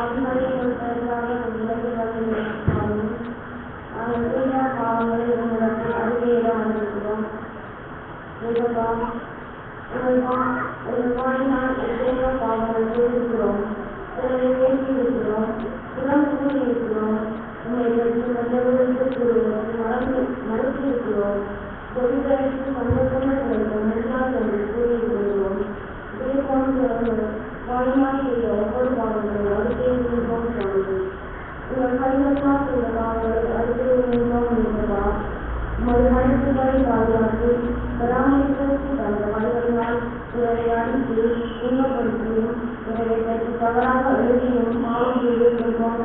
பாவங்களை பொறுத்தவரையாக நாங்கள் செய்த பாவங்களை உங்களுக்கு அறிக்கையிட வந்திருக்கிறோம். நான் எத்தனையோ பாவங்கள் செய்திருக்கிறோம், சிலரை பேசியிருக்கிறோம், புறம் கூறியிருக்கிறோம், உங்களுக்கு மறுத்திருக்கிறோம், தொழில்களுக்கு சந்தோஷங்கள் கிடைக்கும் முடியாது என்று கூறியிருக்கிறோம். இதே போன்ற வாய்மாய் செய்த ஒவ்வொரு பாவங்களை அறிக்கையிருக்கிறோம். உங்கள் கைகளால் செய்த பாவங்களை அறிக்கையிருக்கிறோம் என்பதா உமது மனிதர்களை பாதுகாத்து பராமரிப்பதற்கு தந்த வழிகளினால் இவரை அடித்து துன்பப்படுத்தியும் இவரை பற்றி தவறாக எழுதியும் பாவம் செய்திருக்கிறோம்.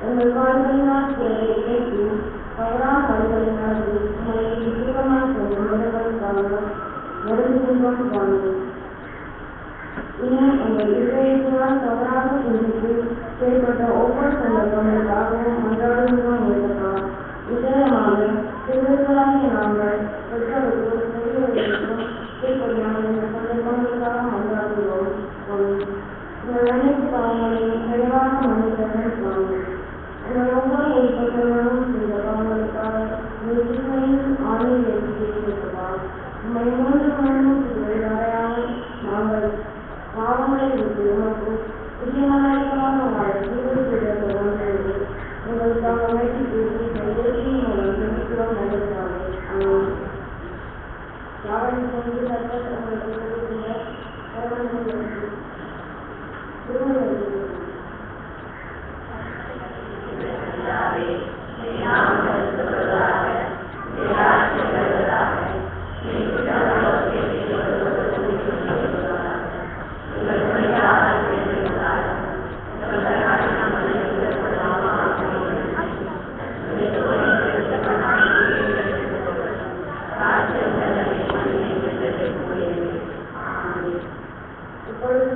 உங்கள் கால்களினால் இவரை இணைத்து தவறான வழிகளில் நடந்து உங்களை தீவிரமாக செல்லும் இடங்களுக்காக நெருங்குகின்றோம். இன்னும் உங்கள் இதயத்தினால் தவறாக சிந்தித்து செயல்பட்ட ஒவ்வொரு சந்தர்ப்பங்களுக்காகவும் மன்றாடுகிறோம் என்பதால் நிச்சயமாக சிறுவர்களாகிய நாங்கள் பெற்றோருக்கு பெரியவர்களுக்கும் கீழ்ப்படியான இந்த சந்தர்ப்பங்களுக்காக மன்றாடுகிறோம். உங்கள் அனைத்து பாவங்களையும் தெளிவாக மன்னித்தவர்கள் உங்கள் ஒவ்வொரு உறுப்பினர்களும் செய்த பாவங்களுக்காக உங்கள் தீமையும் ஆணையில் ஏற்றிருப்பதால் உண்மை 3 மணமும் வரையாமல் நாங்கள் பாவங்களை விட்டு உமக்கு புதியமாக வாழ தீர்வு செய்தவர்கள் உங்களுக்காக முயற்சி பேசி கையெழுத்தின் மூலம் தெரிவிக்கிறோம். நன்றிக்காக யாவரும் சென்று தற்போது உங்களுக்கு கொடுக்கின்ற இப்பொழுது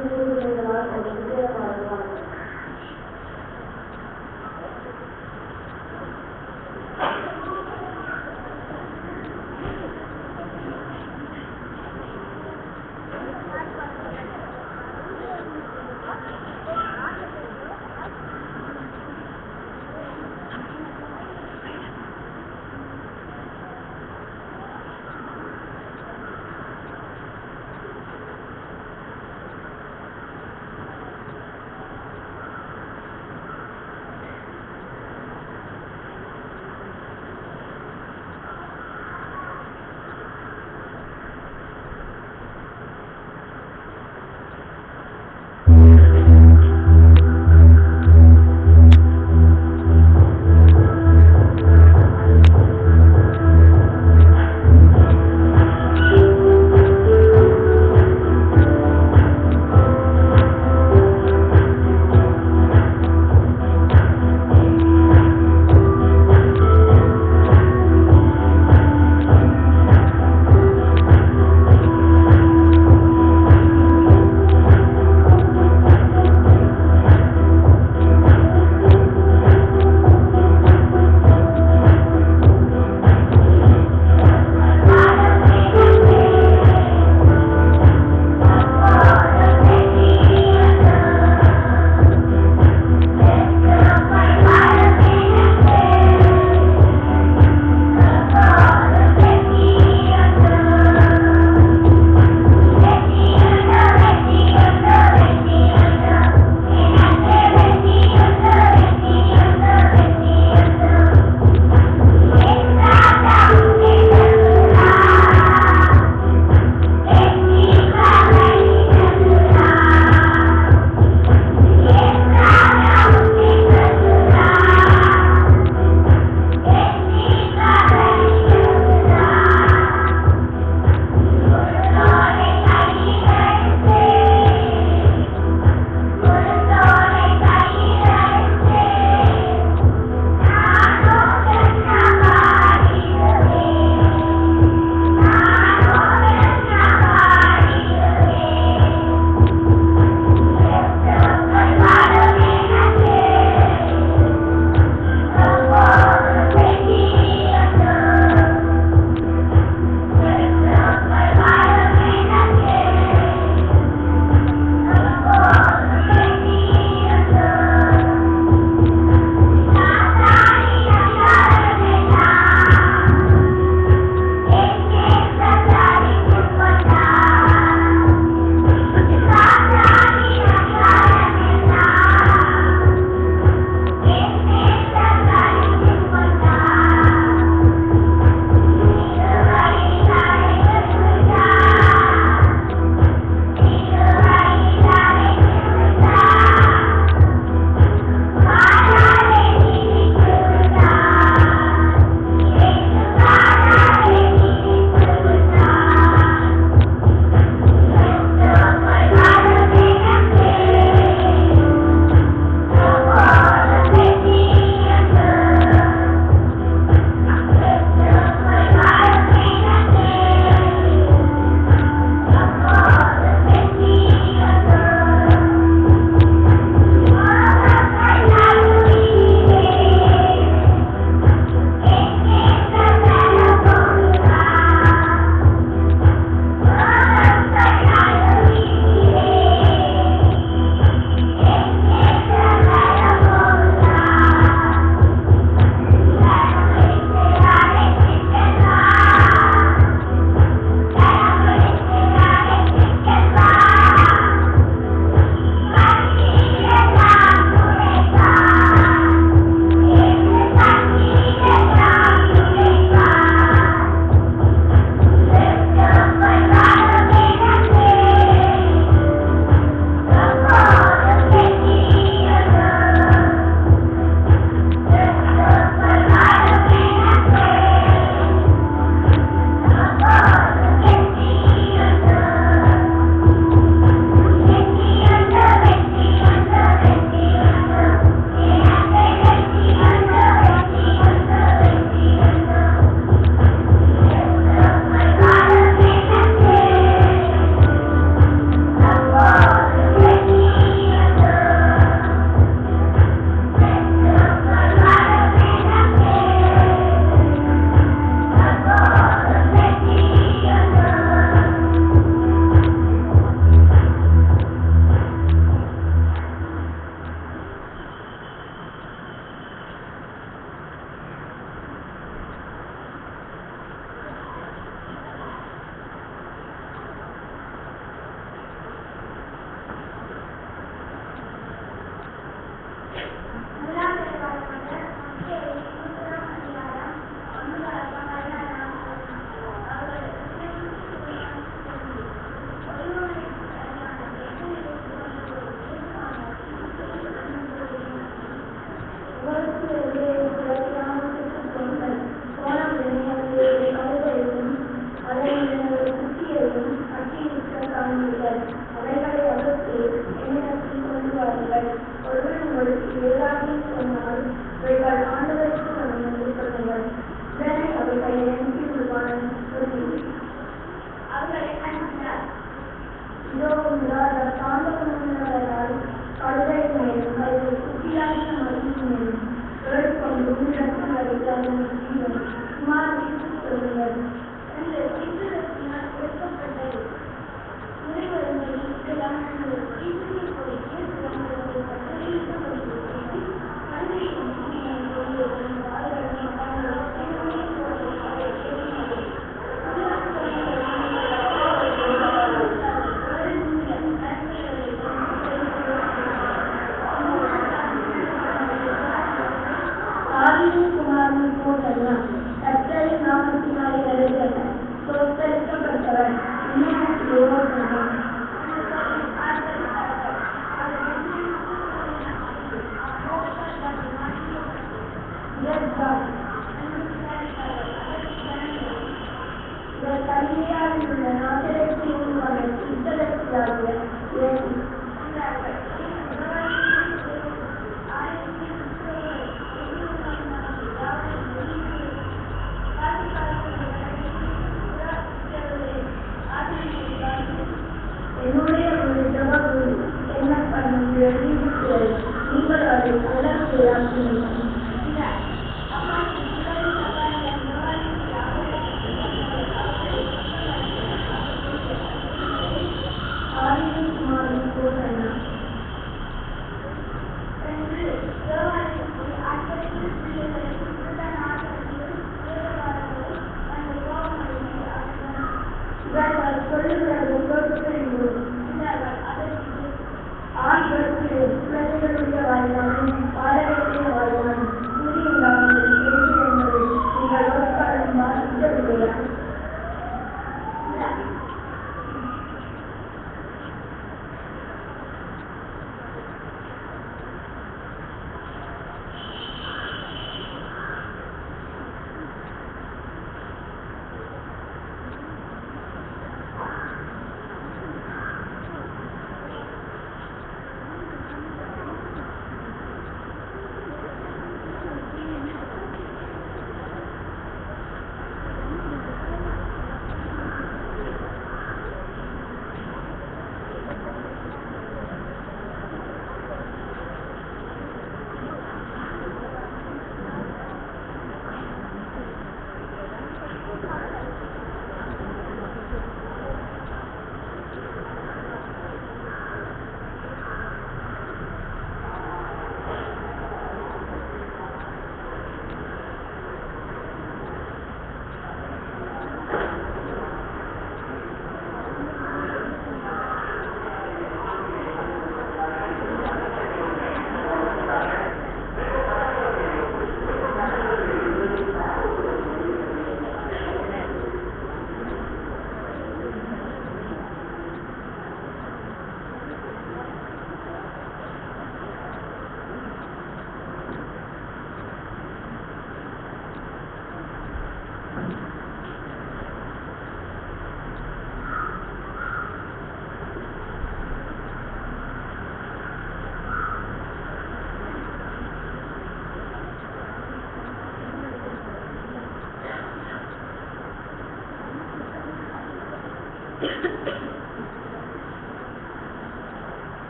வீட்டுக்குள் நீங்கள் அதை அலட்சியாக்கினீர்கள்.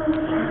Thank you.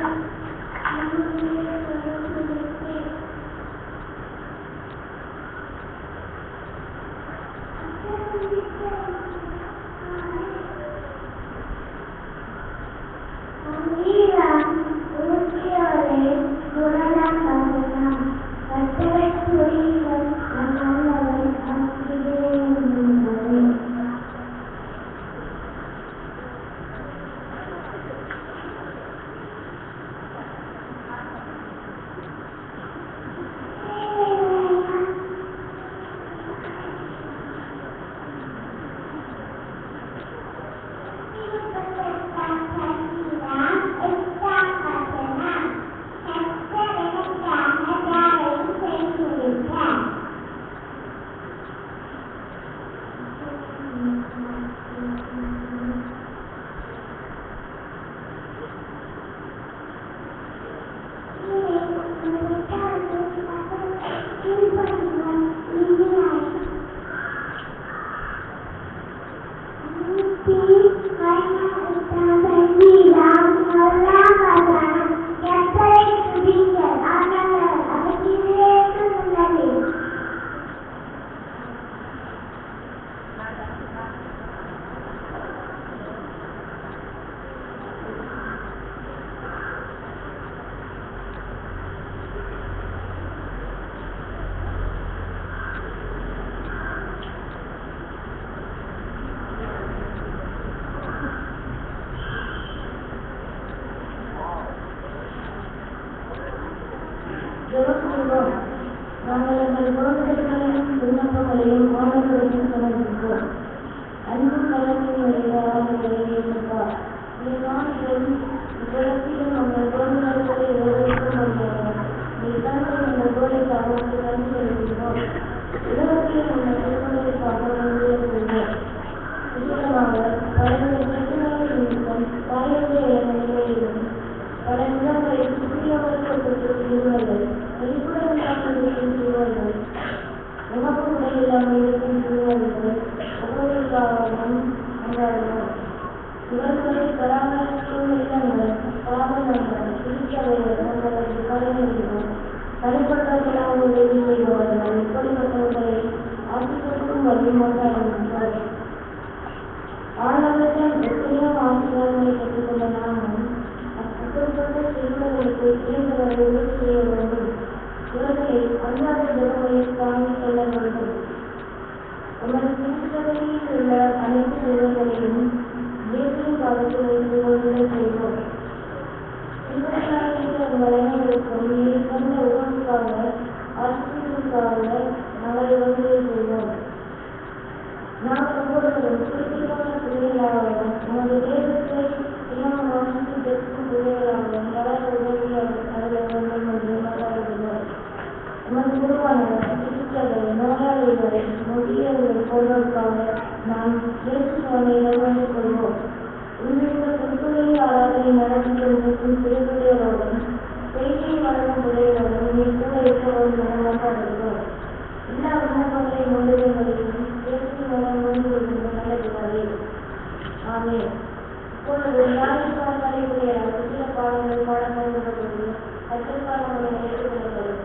ஜெபம் செய்வோம். நாங்கள் எங்கள் குழந்தைகளையும் விண்ணப்பங்களையும் ஆண்டவரிடம் சமர்ப்பிப்போம். அன்பும் கலக்கும் நிறைந்த ஆண்டவரே இயேசுப்பா, இந்த நாட்டிலும் உலகத்திலும் உங்கள் குழந்தைகளை ஒவ்வொருவருக்கும் வந்தவர். நீ தந்தை இந்த கோடைக்காக உங்கள் நன்றி செலுத்துகிறோம். உலகத்தில் உள்ள குழந்தைகளுக்காக நன்றி செலுத்துகிறோம். விசேஷமாக பல்வேறு பிரச்சனைகள் நிமித்தம் தாயுடைய நிலையிலும் பல இடங்களில் சுற்றியவர்களுக்கு சிறுவர்கள், வெளிப்புறம் இல்லாமல் இருக்கும் சிறுவர்கள், உணவு முறை இல்லாமல் இருக்கும் சிறுவர்கள் ஒவ்வொருவருக்காகவும் கொண்டாடுவோம். இவர்களை பராமரிக்கும் இல்லங்கள், பாவனங்கள், சிகிச்சைகள் தங்களுக்கு பலனளிக்கிறோம். தனிப்பட்டவர்களாக உதவி செய்பவர்கள் இப்படிப்பட்டவர்களை ஆசிரியருக்கும் வழிமாக அளிக்கிறோம். ஆண்டவரிடம் எத்தனையோ ஆசிரியர்களை கற்றுக்கொண்ட நாமும் அப்படிப்பட்ட சிறுவர்களுக்கு இயன்றவரை உதவி செய்ய வேண்டும். இவர்களை அன்றாட ஜெபங்களில் தாங்கிக் கொள்ள வேண்டும். உமது திருச்சபையில் உள்ள அனைத்து சிறுவர்களையும் இயேசுவின் பாதத்தில் வைத்து ஒருவரை செய்வோம். சிறுவர்களாகிய உங்கள் அனைவருக்கும் நீர் தந்த உணவுக்காக ஆசிரியர்களுக்காக நாங்கள் ஒருவரை செய்வோம். நாம் ஒவ்வொருவரும் குறிப்பிட்ட பிள்ளைகளாகவும் உமது தேசத்தை தினமும் வாசித்து ஜெபிக்கும் பிள்ளைகளாகவும் வளர உதவி அடைய வேண்டும் என்று மன்றாடுகிறோம். உமது குருவானவர், திருச்சபை, நோயாளிகள், முதியவர்கள் போன்றோருக்காக நாம் இயேசு சுவாமியிடம் வேண்டிக் கொள்வோம். இன்றைய திருத்துறை ஆராதனை நடத்தி கொண்டிருக்கும் சிறுபிள்ளைகளோடும் செய்தியை வழங்கும் பிள்ளைகளோடும் நீ கூட இருப்பவர்கள் என மன்றாடுகிறோம். எல்லா விண்ணப்பங்களை முன்னிலைகளையும் இயேசு மூலம் முன் கொள்கின்ற நல்ல பிதாவே, ஆமென். இப்பொழுது ஞாயிற்கால தலைமுறைய சில பாடங்கள் பாடப்படுகிறது. கற்றற்காலங்களை ஏற்றுக்கொள்ளப்படும்.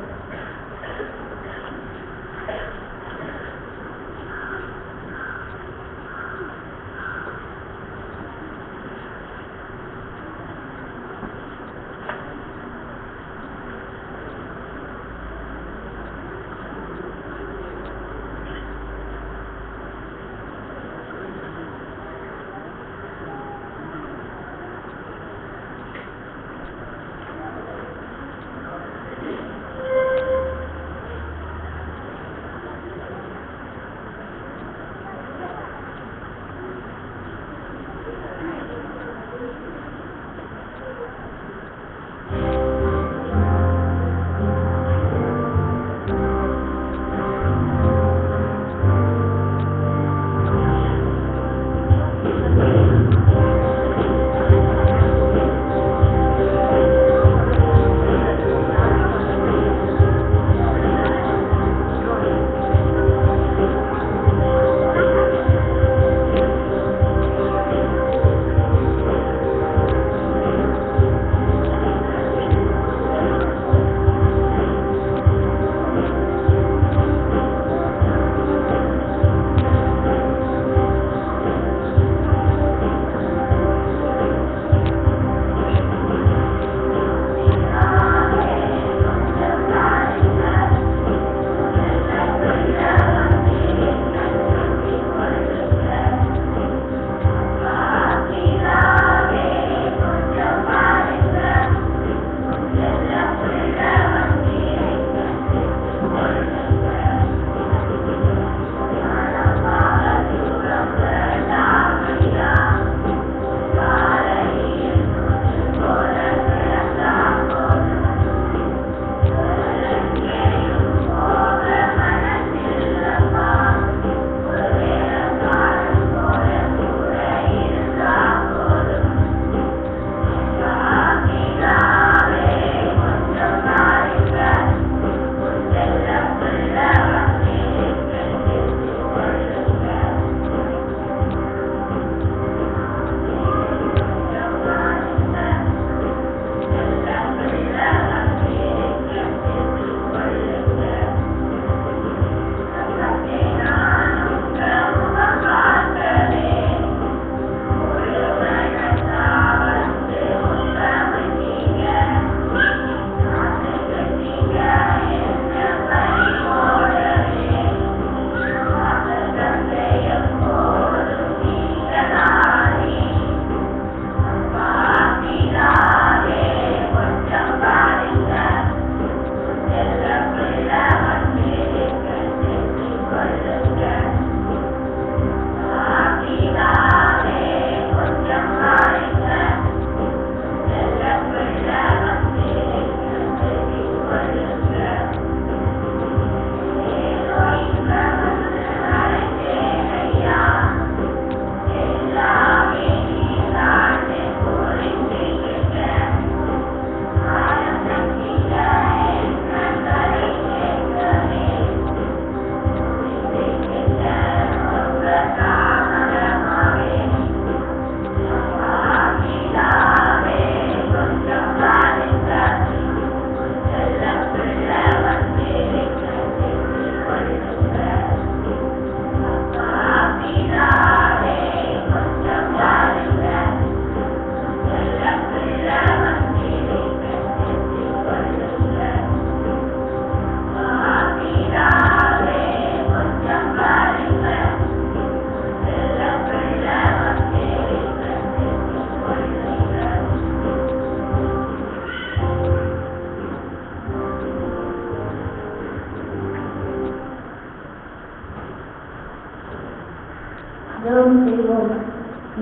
ஜெபம் செய்வோம்.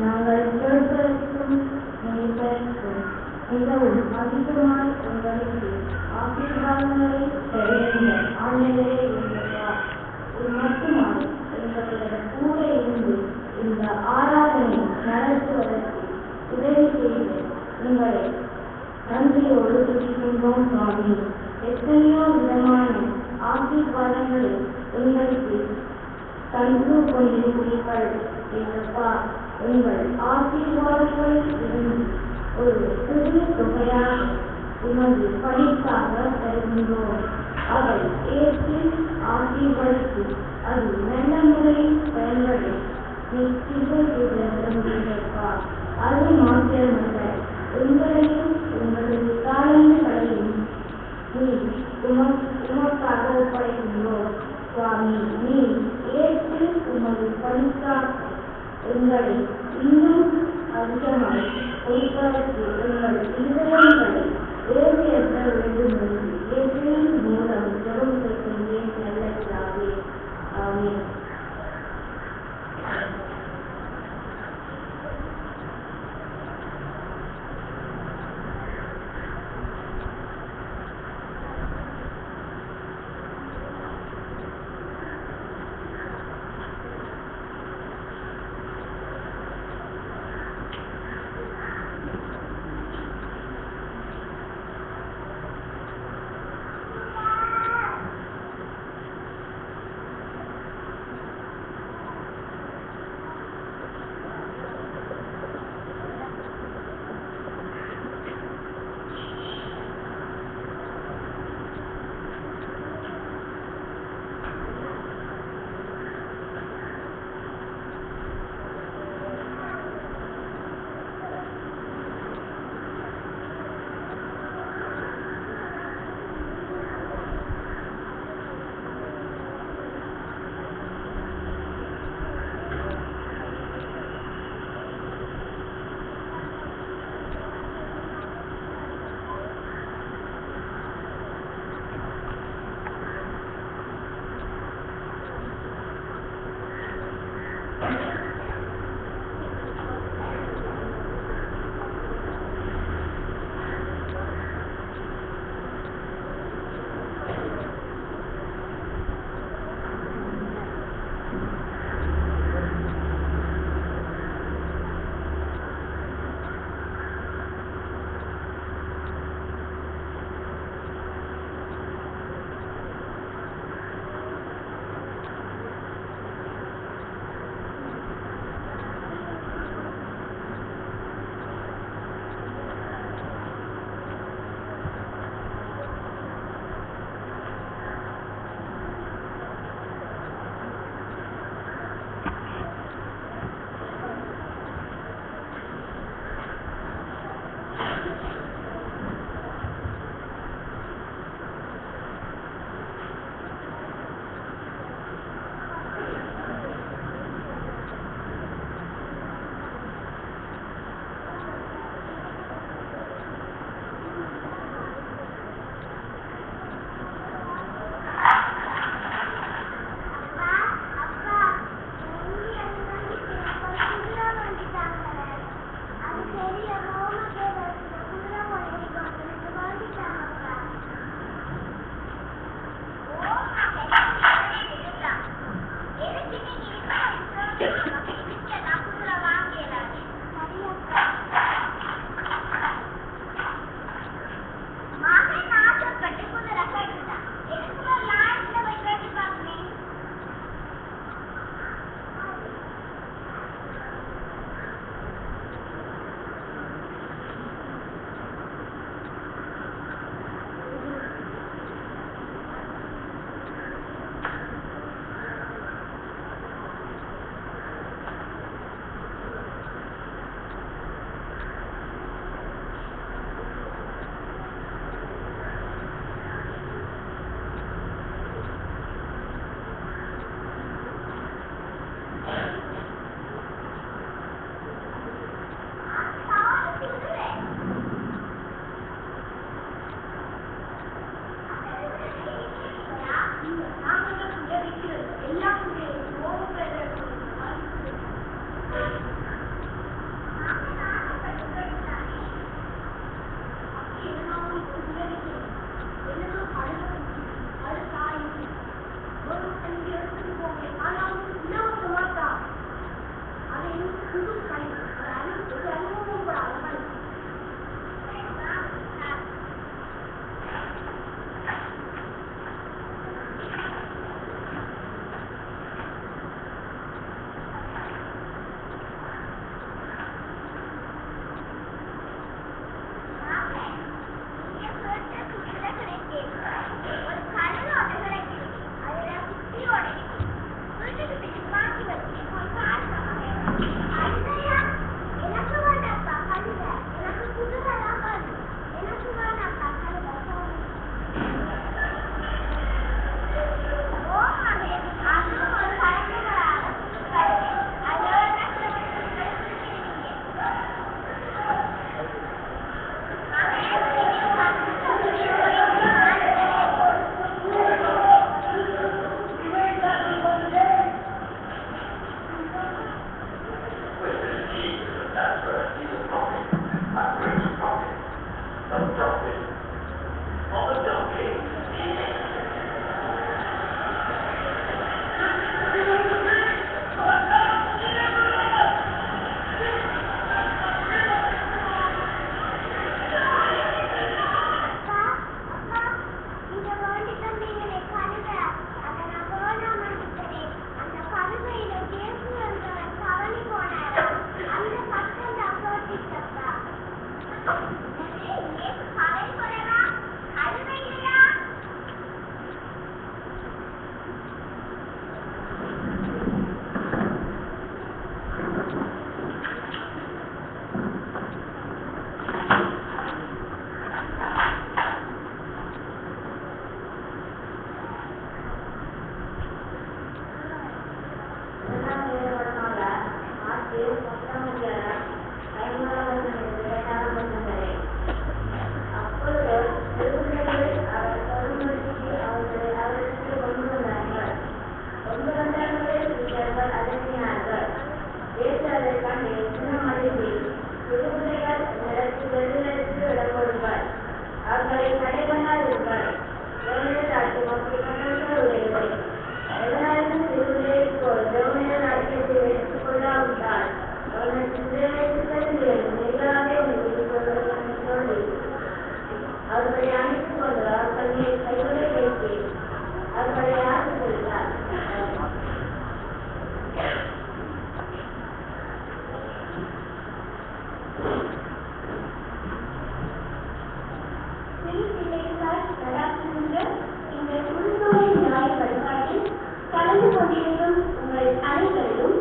நாங்கள் கேட்பதற்கும் நினைப்பதற்கும் மிகவும் அதிகமாய் உங்களுக்கு ஆசீர்வாதங்களை தருகின்ற ஆண்டவரே என்கிறா. இது மட்டுமாய் எங்களுடன் கூட இருந்து இந்த ஆராதனை நடத்துவதற்கு உதவி செய்து உங்களை நன்றியோடு துதிக்கின்றோம் சுவாமி. எத்தனையோ விதமான ஆசீர்வாதங்களை எங்களுக்கு தந்து கொண்டிருக்கிறீர்கள் என்றப்பா. உங்கள் ஆசீர்வாதங்களில் இருந்து ஒரு சிறு தொகையாக உமது பணிக்காக தருகின்றோம். அதை ஏற்று ஆசீர்வதித்து அது நல்ல முறையில் பயன்பட நீ கிருபை செய்திருக்கிறீர்களப்பா. அது மாத்திரமல்ல, உங்களையும் உங்களது தாளங்களையும் நீ உமக்காக ஒப்படைக்கின்றோம் சுவாமி. நீ ஏற்று உமது பணிக்காக எங்களை இன்னும் அதிகமாக கொடுப்பதற்கு எங்கள் இதயங்களை ஏற்றியற்ற வேண்டும் என்று இயேசுவின் மூலம் ஜெபம் செய்கின்றேன் நல்ல பிதாவே. ஆமென். அவர்களை அழைத்து வருகிறார். கைகளை வைத்து அவர்களை யாருக்கு சொல்கிறார்? இந்த குருத்தோலை நாய் வழிபாட்டில் கலந்து கொண்டிருக்கும் உங்கள் அனைவரையும்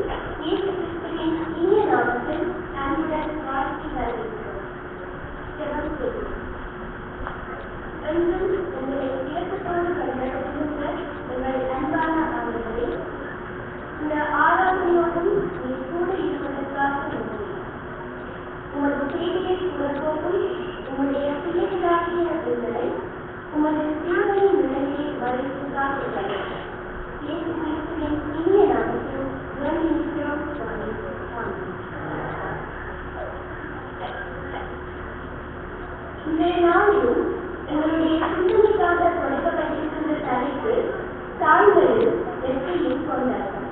இயேசு கிறிஸ்துவின் இனிய நாமத்தில் அன்புடன் வாழ்த்தி வரவேற்கிறோம். ஜெபம் செய்வோம். என்றும் உங்களை இரக்கத்தோடு வழிநடத்துகின்ற உங்கள் அன்பான ஆண்டவரே, இந்த ஆராதனையோடும் நீ கூட இருப்பதற்காக நன்றி. உமது செய்தியை கூறப்போகும் உங்களுடைய பிள்ளைகளாகிய எங்களை உமது சிலுவையின் நிலையை வரைக்காக இயேசு கிறிஸ்துவின் இனிய நாமத்தில் வேண்டுகிறோம் சுவாமி. இன்றைய நாளிலும் எங்களுடைய சிந்தனைக்காக கொடுக்கப்பட்டிருக்கின்ற தலைப்பு தாய்களில் வெற்றியும் கொண்டாட்டம்.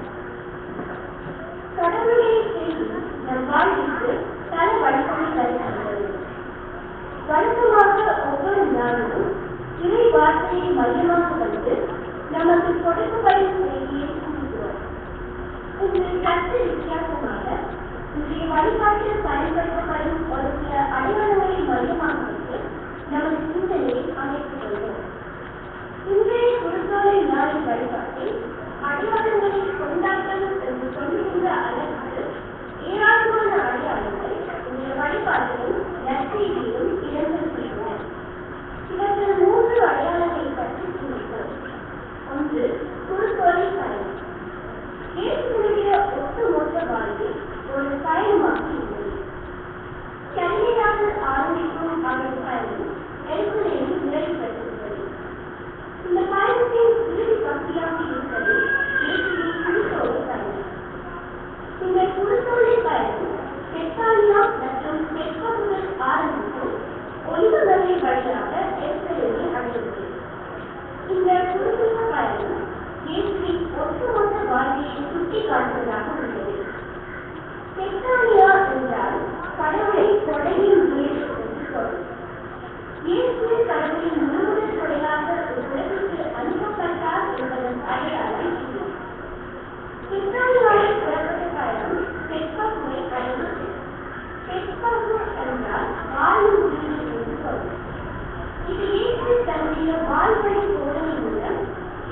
கடவுளுடைய செய்தி நம் வாழ்விற்கு பல வழிகளை தருகிறது. வழக்கமாக ஒவ்வொரு நாளும் இறை வார்த்தையை மையமாக வைத்து நமக்கு கொடுக்கப்படும் செய்தியை கூறுகிறோம். இன்று சற்று வித்தியாசமாக இன்றைய வழிபாட்டில் பயன்படுத்தப்படும் ஒரு சில அடையாளங்களை மையமாக வைத்து நமது சிந்தனையை அமைத்துக் கொள்வோம். இன்றைய குருத்தோலை நாளின் வழிபாட்டில் அடையாளங்களில் கொண்டாட்டம் என்று சொல்லுகின்ற அளவுக்கு ஏராளமான அடையாளங்கள் இந்த வழிபாட்டிலும் நற்செய்தியிலும் இடம்பெற்றுள்ளன. இவற்றில் 3 அடையாளங்களை பற்றி கூறுகிறோம். ஒன்று, குருத்தோலை பயணம். இயேசுவினுடைய ஒட்டுமொத்த வாழ்வில் ஒரு பயணமாக இருந்தது. கலிலேயாவில் ஆரம்பிக்கும் அவரது பயணம் எருசலேமில் நிறைவு பெற்றிருந்தது. இந்த பயணத்தின் இறுதி பகுதியாக இருந்தது இயேசுவின் குருத்தோலை பயணம். இந்த குருத்தோலை பயணம் பெத்தானியா மற்றும் பெத்பகேல் ஆரம்பிக்கும் ஒலிவ மலை வழியாக எருசலேமை அடைந்தது. இந்த குருத்தோலை பயணம் இயேசுவின் ஒட்டுமொத்த வாழ்க்கையை சுட்டிக்காட்டுவதாக உள்ளது. பெத்தானியா என்றால் கடவுளை கொடையின் வீடு என்று பொருள். இயேசு கடவுளின் முழுமுதல் கொடையாக உலகிற்கு அனுப்பப்பட்டார் என்பதன் அடையாளம் இது. பெத்தானியாவில் புறப்பட்ட பயணம் பெத்பகேலை அடைந்தது. பெத்பகேல் என்றால் வாழும் வீடு என்று பொருள். இது இயேசு தன்னுடைய வாழ்வழி போதனை மூலம்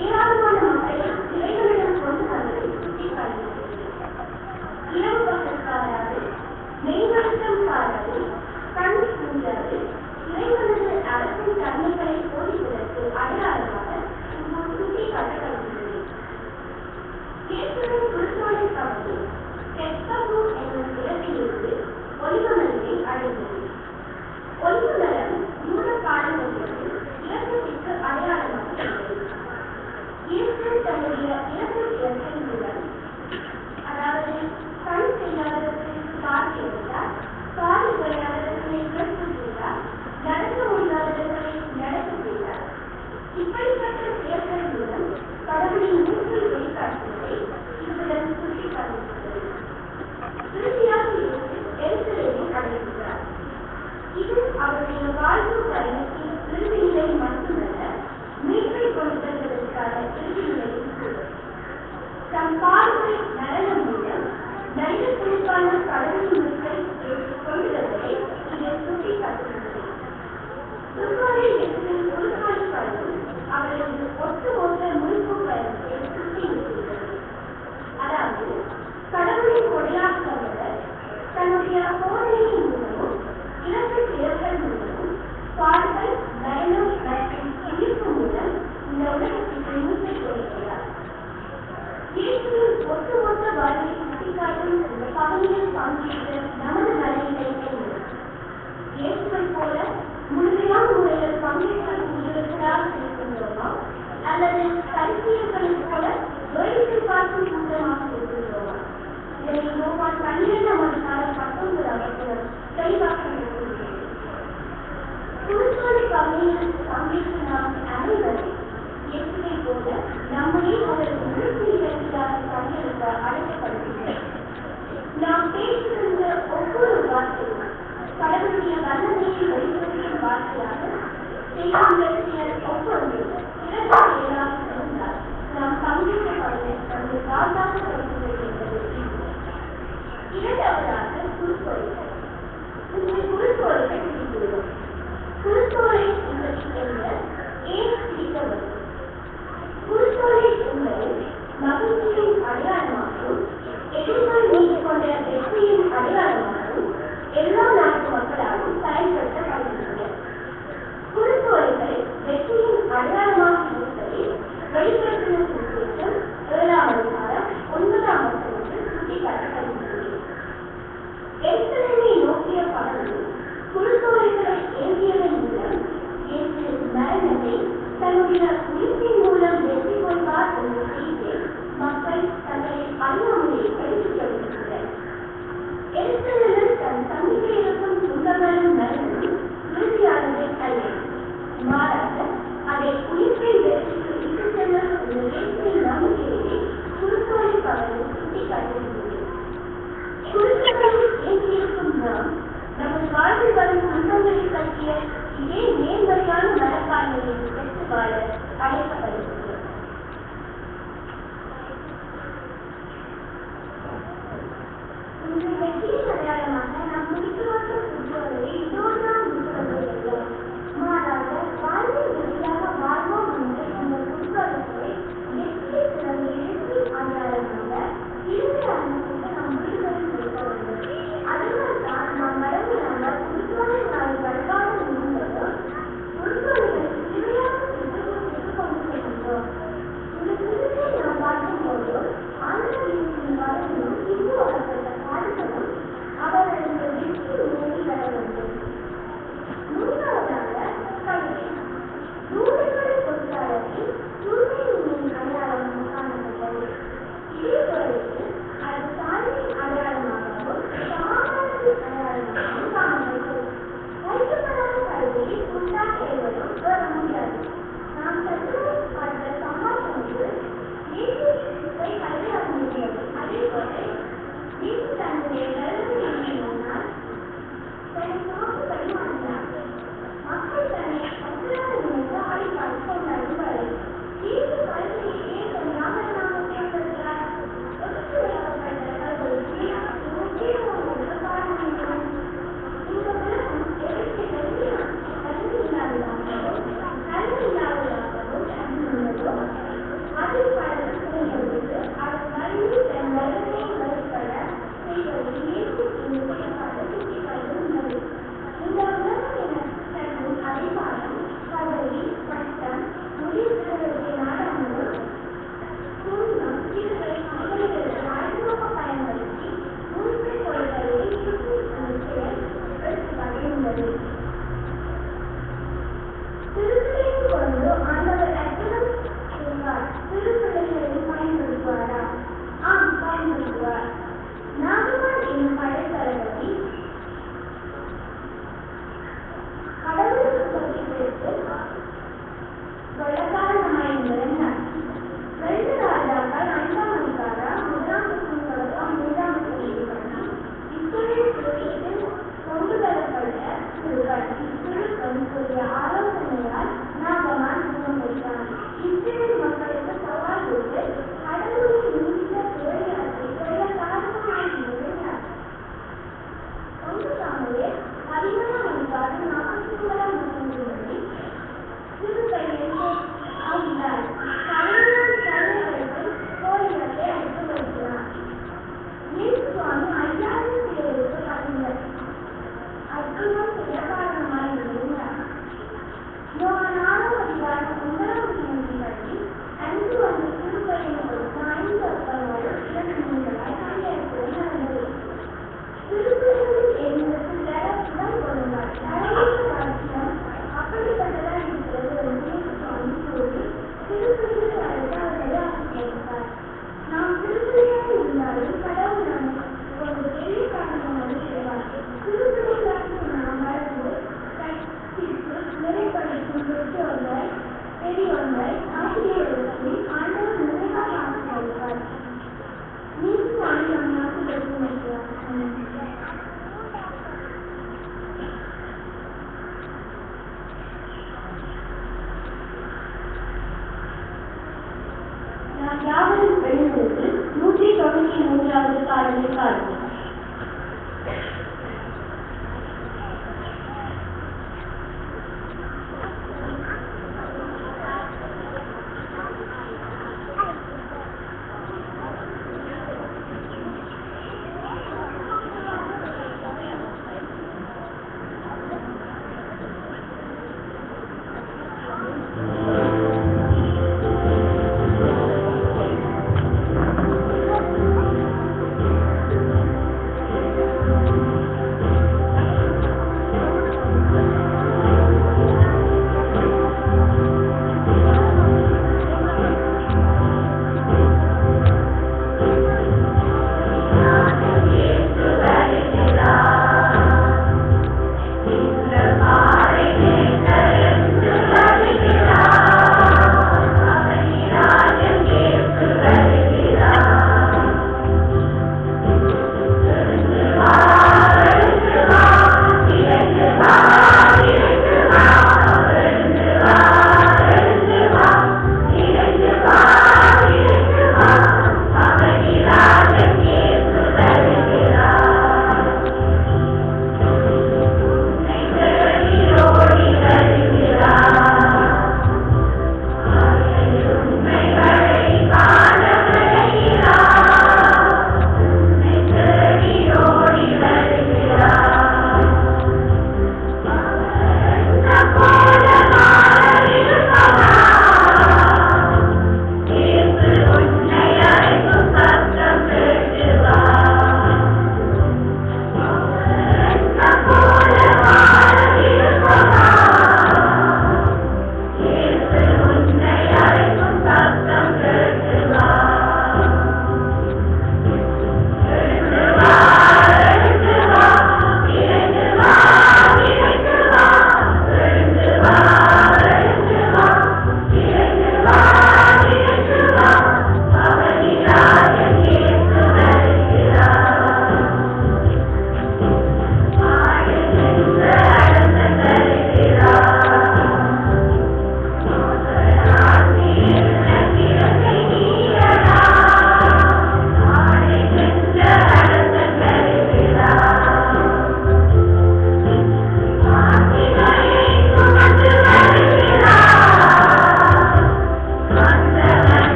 ஏராளமான மக்களை இறைவனிடம் கொண்டு வந்ததை சுட்டிக்காட்டுகிறது. இரவு பகல் பாராது, மெய்வழக்கம் பாராது, கண் கூடாது, இறைவனது அரசின் தன்மைகளை போதிப்பதற்கு அடையாளமாக இங்கு சுட்டிக்காட்டப்படுகிறது. இயேசுவின் குருத்தோலை பகுதி பெத்பகேல் என்னும் இடத்திலிருந்து ஒலிவ மலையை அடைந்தது. ஒலிவ மரம் யூத பாரம்பரியத்தில் இரக்கத்திற்கு அடையாளமாக உள்ளது. இயேசு தன்னுடைய இரக்க இயற்கையின் மூலம், அதாவது கண் செய்யாததற்கு பார்வை எடுத்தார், காது கிடையாததற்கு கேட்க செய்தார், நடக்க முடியாதவர்களை நடக்க செய்தார். இப்படிப்பட்ட செயல்கள் மூலம் கடவுளின் மூச்சை வெளிக்காட்டுவதை இவருடன் சுட்டிக்காட்டுகிறது. இறுதியாக இயேசு எருசலேமை அடைகிறார். இது அவருடைய வாழ்வு பயணத்தின் இறுதி நிலை மட்டுமல்ல, மீட்பை கொண்டு வருவதற்கான இறுதி நிலையும் கூட. தம் பார்வை நலனம் மூலம் நல்ல குறிப்பான கடவுளின் மீட்பை கொண்டு வருவதை இது சுட்டிக்காட்டுகிறது. குருத்தோலை இயேசுவின் குருத்தோலை பயணம் அவரது ஒட்டுமொத்த மீட்பு பயணத்தை சுட்டி இருக்கிறது. அதாவது கடவுளின் கொடையாக அவர் தன்னுடைய போதனையின் மூலமும் இறக்க செயல்கள் மூலமும் பாடுகள், மரணம் மற்றும் உயிர்ப்பு மூலம் இந்த உலகத்திற்கு மீட்பை கொடுக்கிறார். இயேசுவின் ஒட்டுமொத்த வாழ்வை சுட்டிக்காட்டும் இந்த பகுதியில் பங்கேற்ற நமது நலன்களை என்ன? இயேசுவை போல முழுமையான முறையில் பங்கேற்கக்கூடியவர்களாக இருக்கின்றோமா, அல்லது பரிசீலனைகளைப் போல வேடிக்கை பார்க்கும் கூட்டமாக இருக்கின்றோமா? இதனை யோவான் 12:19 தெளிவாக இருக்கிறது. குருத்தோலை பகுதியில் பங்கேற்கும் நாம் அனைவரும் இயேசுவை போல நம்முடைய அவரது முழுக்க நிகழ்ச்சியாக பங்கேற்க அழைக்கப்படுகின்றோம். நாம் பேசுகின்ற ஒவ்வொரு வார்த்தையும் கடவுளுடைய வல்லமையை வெளிப்படுத்தும் வார்த்தையாக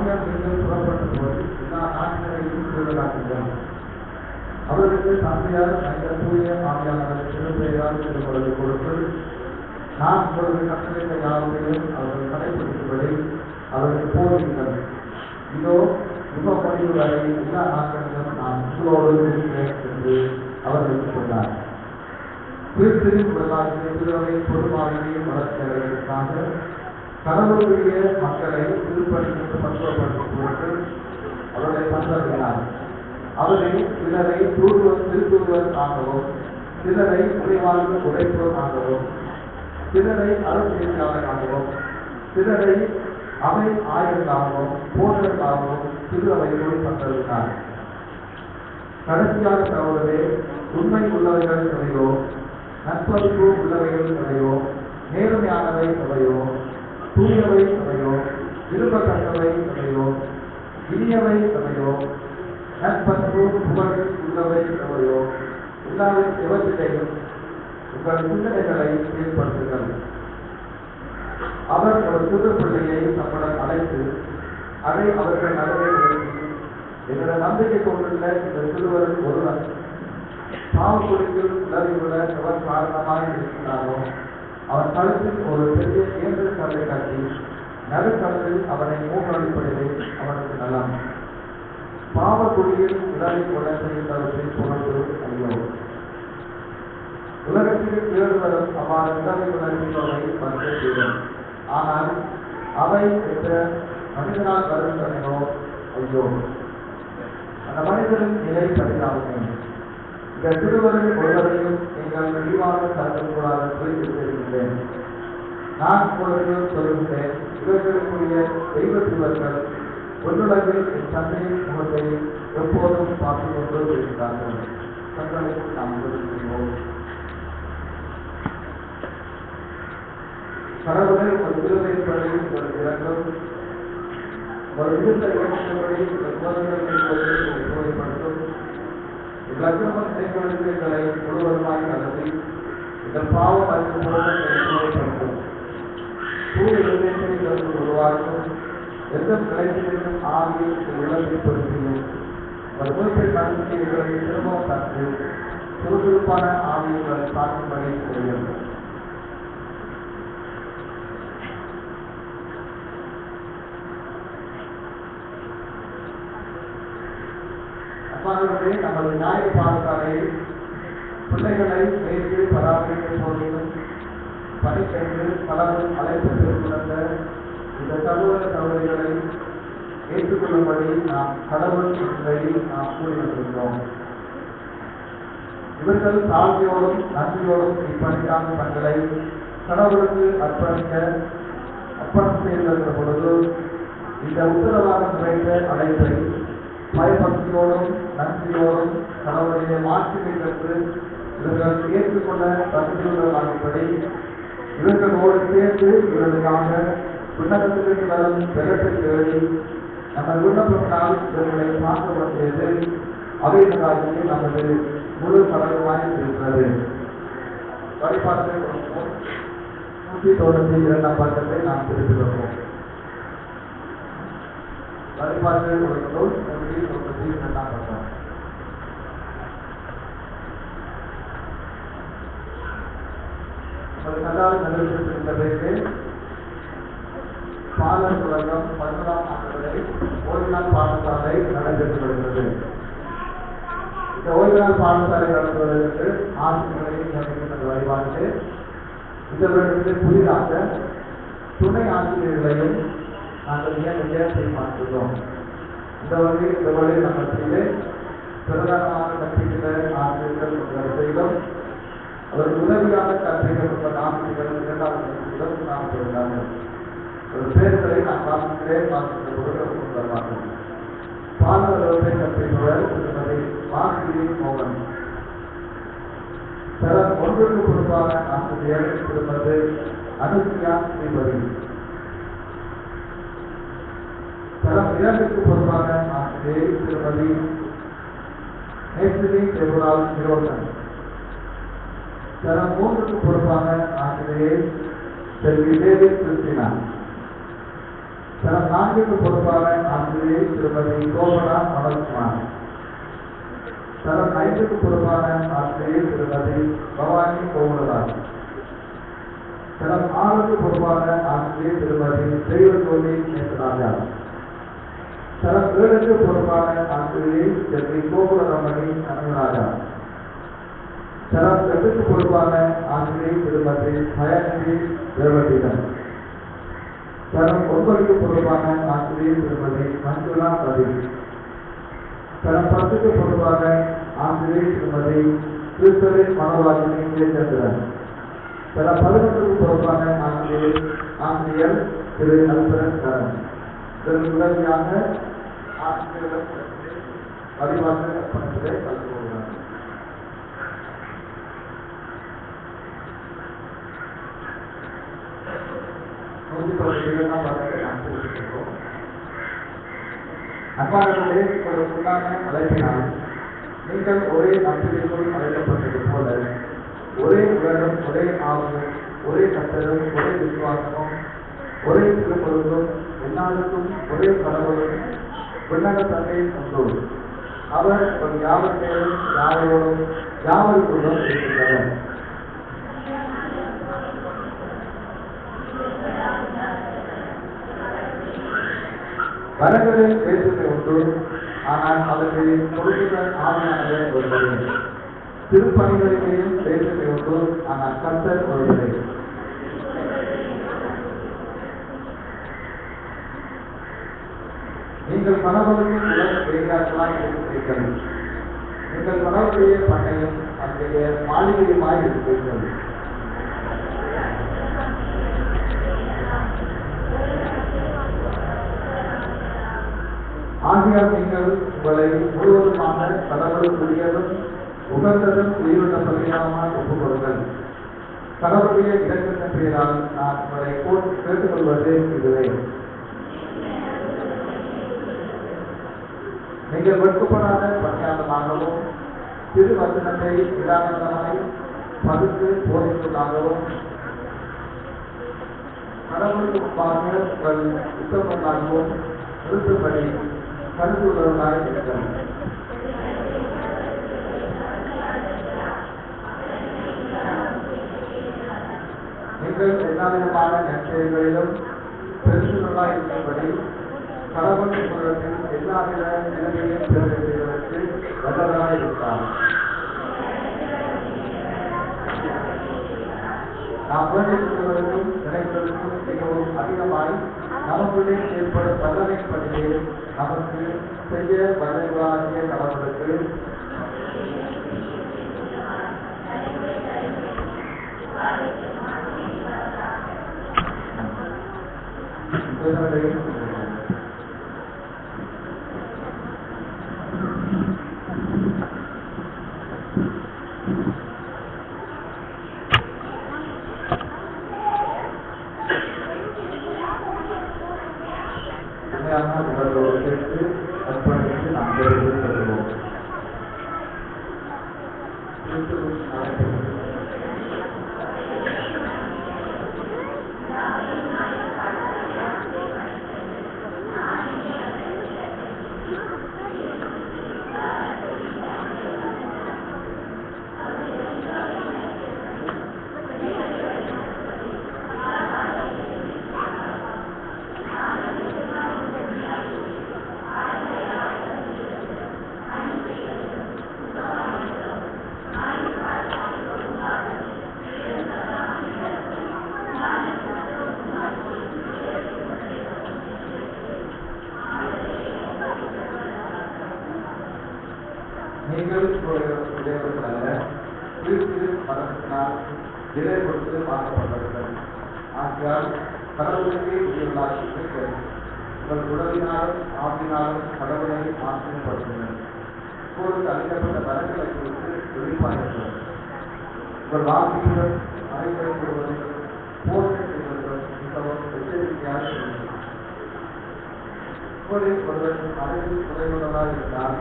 ஆவியார் நீங்கள் புறப்பட்ட போது எல்லா நாட்டினரையும் திருவிழாக்குங்கள். அவர்களுக்கு தந்தையார் அந்த தூய ஆவியானவர் திருப்பெயரால் திருமணம் கொடுத்து நான் உங்களுக்கு கட்டளையிட்ட யாவையும் அவர்கள் கடைபிடிக்கும்படி அவர்கள் போடுங்கள். இதோ யுக முடிவு வரை எல்லா நாட்களிலும் நான் உங்களோடு இருக்கிறேன் என்று அவர்களுக்கு சொன்னார். கிறிஸ்துவின் உடலாகிய திருவை பொதுவாழ்வையை வளர்த்தவர்களுக்காக கடவுளுடைய மக்களை திருப்பணிக்கு பக்குவப்படுத்தும் பொருட்டு அவர்களை பண்படுத்தினார். அவரை சிலரை திருத்துவர் ஆகவும், சிலரை உடைவாழ்வு உடைப்போர் ஆகவும், சிலரை அரசியலாளராகவும், சிலரை அவை ஆயர்களாகவும் போதர்களாகவும் திருவையோடு பண்படுத்தினார். கடைசியாக சகோதரே, உண்மை உள்ளவைகள் எவையோ, நட்பளிப்பு உள்ளவைகள் எவையோ, நேர்மையானவை எவையோ, தூயவை எவையோ, விரும்பத்தக்கவை எவையோ, இனியவை எவையோ, நட்பண்பு புகழ் உள்ளவை எவையோ, எல்லாரும் எவற்றிலையும் உங்கள் சிந்தனைகளை ஏற்படுத்துங்கள். அவர் ஒரு சிறு பிள்ளையை தம்முடன் அழைத்து அதை அவர்கள் நடுவே நிறுத்தி, எங்களோட நம்பிக்கை கொண்டுள்ள இந்த சிறுவர் ஒருவன் பாவக்குடியில் உள்ள எவர் காரணமாக இருக்கிறாரோ அவன் கழுத்தில் ஒரு பெரிய இயந்திர கல்லை கட்டி நடுக்கடலில் அவனை மூழ்கடிப்பதே அவனுக்கு நலம். பாவக்குடியில் உடலை கொலை செய்தவற்றை பொருட்டு ஐயோ. உலகத்தில் ஏழு வரும் அவ்வாறு உடலை உணர்ந்தவை வந்து தீரும். ஆனால் அவை என்ற மனிதனால் வருகின்றனோ ஐயோ, அந்த மனிதனின் நிலை பரிதாபமே. இந்த திருவரின் ஒருவரையும் நீங்கள் விரிவாக கருதக்கூடாது தெரிவித்திருக்கின்றேன். நான் உங்களுக்கு சொல்கின்றேன், இவர்களுக்குரிய தெய்வ சிவர்கள் ஒன்றுலகில் என் தந்தையின் முகத்தை எப்போதும் பார்த்துக் கொண்டு இருக்கிறார்கள். தங்களுக்கு நாம் சொல்கிறோம். கடவுளை ஒரு திருவைப்படி ஒரு இறங்கும் ஒரு விருந்த இயக்கப்படி சோதனைப்படுத்தும் இலக்கிரம நிலைகளுக்கு எங்களை முழுவதுமாய் நடத்தி இந்த பாவம் அறிந்து சோதனைப்படுத்தும் தூய இதயத்தை உருவாக்கும் எந்த நிலைத்திலும் ஆவியை உள்ளத்தில் பொறுப்பியும் ஒரு குறிப்பை நம்பிக்கைகளை திரும்பவும் தந்து சுறுசுறுப்பான ஆவியங்களை பார்க்கும்படி செய்யும். அப்பாவே, நமது நியாய பாதுகாரை பிள்ளைகளை மேற்கு பராமரிக்கும் போதிலும் பணிக்கென்று பலரும் அழைப்பு பெற்றுள்ள இந்த சகோதர சகோதரிகளை ஏற்றுக்கொள்ளும்படி நாம் கடவுள் என்பதை நாம் கூறியிருக்கின்றோம். இவர்கள் தாழ்மையோடும் நன்றியோடும் இப்பணிக்கான தங்களை கடவுளுக்கு அர்ப்பணம் செய்திருக்கிற பொழுது இந்த உத்தரவாதம் நிறைந்த அழைப்பை பயபக்தியோடும் நன்றியோடும் கடவுளுடைய மாற்றினை பெற்று இவர்கள் ஏற்றுக்கொள்ள தகுதியுள்ளவர்களாகும்படி இவர்களோடு சேர்ந்து இவர்களுக்காக விண்ணப்பத்திற்கு வரும் வெள்ளத்தை தேடி நம்ம விண்ணப்பத்தினால் இவர்களை பார்க்க வேண்டியது அவைகளாகிய நமது முழு கடவுளாய் இருக்கிறது. வழிபாட்டை 192 பக்கத்தை நாம் திருப்பிக் கொள்வோம். வழிபாட்டு ஒரு நூல் 192 பக்கம். ஒரு கதால் நிகழ்ச்சிக்கு பாலர் உலகம் 11ஆம் ஆண்டு வரை ஓய்வுநாள் பாடசாலை நடைபெற்று வருகிறது. இந்த ஓய்வுநாள் பாடசாலை நடத்துவதற்கு ஆசிரியர்களை நியமிக்கின்ற வழிபாட்டு இந்த வருடத்தில் புதிதாக துணை ஆசிரியர்களையும் நாங்கள் நியமிக்க தீர்மானித்துள்ளோம். இந்த வழியில் நம்மளுக்கு பிரதானமாக கற்பிக்கிற ஆசிரியர்கள் வரிசையிலும் அவருக்கு உதவியாக கற்பிக்கப்பட்ட ஆசிரியர்கள் 2வது வரிசையிலும் நாம் சொல்கிறார்கள். ஒரு பேர்களை நான் வாசிக்கிறேன், வாசிக்கிற பொருட்கள் பார்க்கிறோம். பாலர் வகுப்பை கற்பிப்பவர் திருமதி வாசினி மோகன். தரம் 1க்கு பொறுப்பான ஆசிரியர் திருமதி அனுசியா ஸ்ரீபதி. தரம் 2க்கு பொறுப்பான ஆசிரியர் திருமதி நேசினி தேவரால் நிரோசன். தரம் 3க்கு பொறுப்பான ஆசிரியர் செல்வி டேவிட் கிறிஸ்டினா. தரம் 4க்கு பொறுப்பான ஆசிரியை திருமதி கோபனா மனோஜ்குமார். தரம் 5க்கு பொறுப்பான ஆசிரியை திருமதி பவானி கோகுலராஜ். தரம் 6க்கு பொறுப்பான ஆசிரியை திருமதி தெய்வத்தோழி நேசராஜா. தரம் 7க்கு பொறுப்பான ஆசிரியை திருமதி கோகுலரமணி அனந்தராஜா. தரம் 8க்கு பொறுப்பான ஆசிரியை திருமதி பயநிதி தேவதீதன். தரம் 9க்கு பொறுப்பான ஆசிரியை திருமதி மஞ்சுளா ரவி. தரம் 10க்கு பொறுப்பான ஆசிரியை திருமதி கிறிஸ்தலின் மனோராஜினி ஜெயச்சந்திரன். தரம் 11க்கு பொறுப்பான ஆசிரியர் திரு அல்பரன் கரன். இதற்கு உதவியாக ஆசிரியர்கள் பதிவாளர் கற்பனை கலந்து கொள்கிறார். அன்பானவர்களே, உங்களுக்குள்ளான அழைப்பினால் நீங்கள் ஒரே நம்பிக்கைக்குள் அழைக்கப்பட்டது போல ஒரே உலகம், ஒரே ஆவலும், ஒரே கட்டளம், ஒரே விசுவாசமும், ஒரே திருப்பொருளும், எல்லாருக்கும் ஒரே கடவுளும் விண்ணக தந்தையும் உண்டு. அவர் யாவர் மேலும் யாவரோடும் யாவருக்குள்ளும் இருக்கின்றனர். வரங்களில் வேற்றுமை உண்டு, ஆனால் அவர்களின் கொடுக்குதல் ஆவியானவர் ஒருவரே. திருப்பணிகளிலேயும் வேற்றுமை உண்டு, ஆனால் கர்த்தர் ஒருவரே. நீங்கள் மனவர்களும் உலக வேலையாட்களாய் இருக்கிறீர்கள். நீங்கள் மனவருடைய பண்ணையும் அன்றைய மாளிகையுமாய் இருக்கிறீர்கள். ஆகியால் நீங்கள் உங்களை முழுவதுமாக கடவுளுக்குரியதும் உகந்ததும் உயிருள்ள பலியாமல் ஒப்புக்கொள்ளுங்கள். கடவுளுடைய இலக்கின் பெயரால் நான் உங்களை கேட்டுக்கொள்வது இதுவே. நீங்கள் வெட்கப்படாத பணியாளமாகவும் திருவசனத்தை நிதானமாய் பகுத்து போதிப்பதாகவும் கடவுளுக்கு முன்பாக உங்கள் உத்தமர்களாகவும் நிறுத்தும்படி கருத்துள்ளவர்களாக இருக்கிறது. நீங்கள் எல்லா விதமான நற்செயல்களிலும் பெருசுகளாக இருக்கும்படி கடவுள் உலகத்தில் எல்லாவித நிலைமையும் நிறைவேற்றுவதற்கு வல்லவராக இருக்கிறார். நாம் வேண்டியவர்களுக்கும் நினைப்பதற்கும் மிகவும் அதிகமாய் நமக்குள்ளே ஏற்படும் வல்லமையின் பணியை நமக்கு செய்ய வல்லவராகிய கடவுளுக்கு அர்ப்பணித்து நாம் செல்வோம். நீங்கள் உடையவர்களல்ல, கிறிஸ்து மரணத்தினால் விலை கொடுத்து வாங்கப்பட்டவர்கள். ஆகையால் கடவுளுக்கு உயிர்களாக உங்கள் உடலினாலும் ஆவினாலும் கடவுளை ஆசிரியப்படுத்துங்கள். இப்பொழுது அளிக்கப்பட்ட வரங்களை குறித்து வெளிப்பாடுகள் உங்கள் வாழ்க்கையுடன் அனைவரும் போர்வை செய்வதுடன் மிகவும் எச்சரிக்கையாக இருங்கள். உங்களில் ஒருவர் அறிவில் குறைவுள்ளதாக இருந்தால்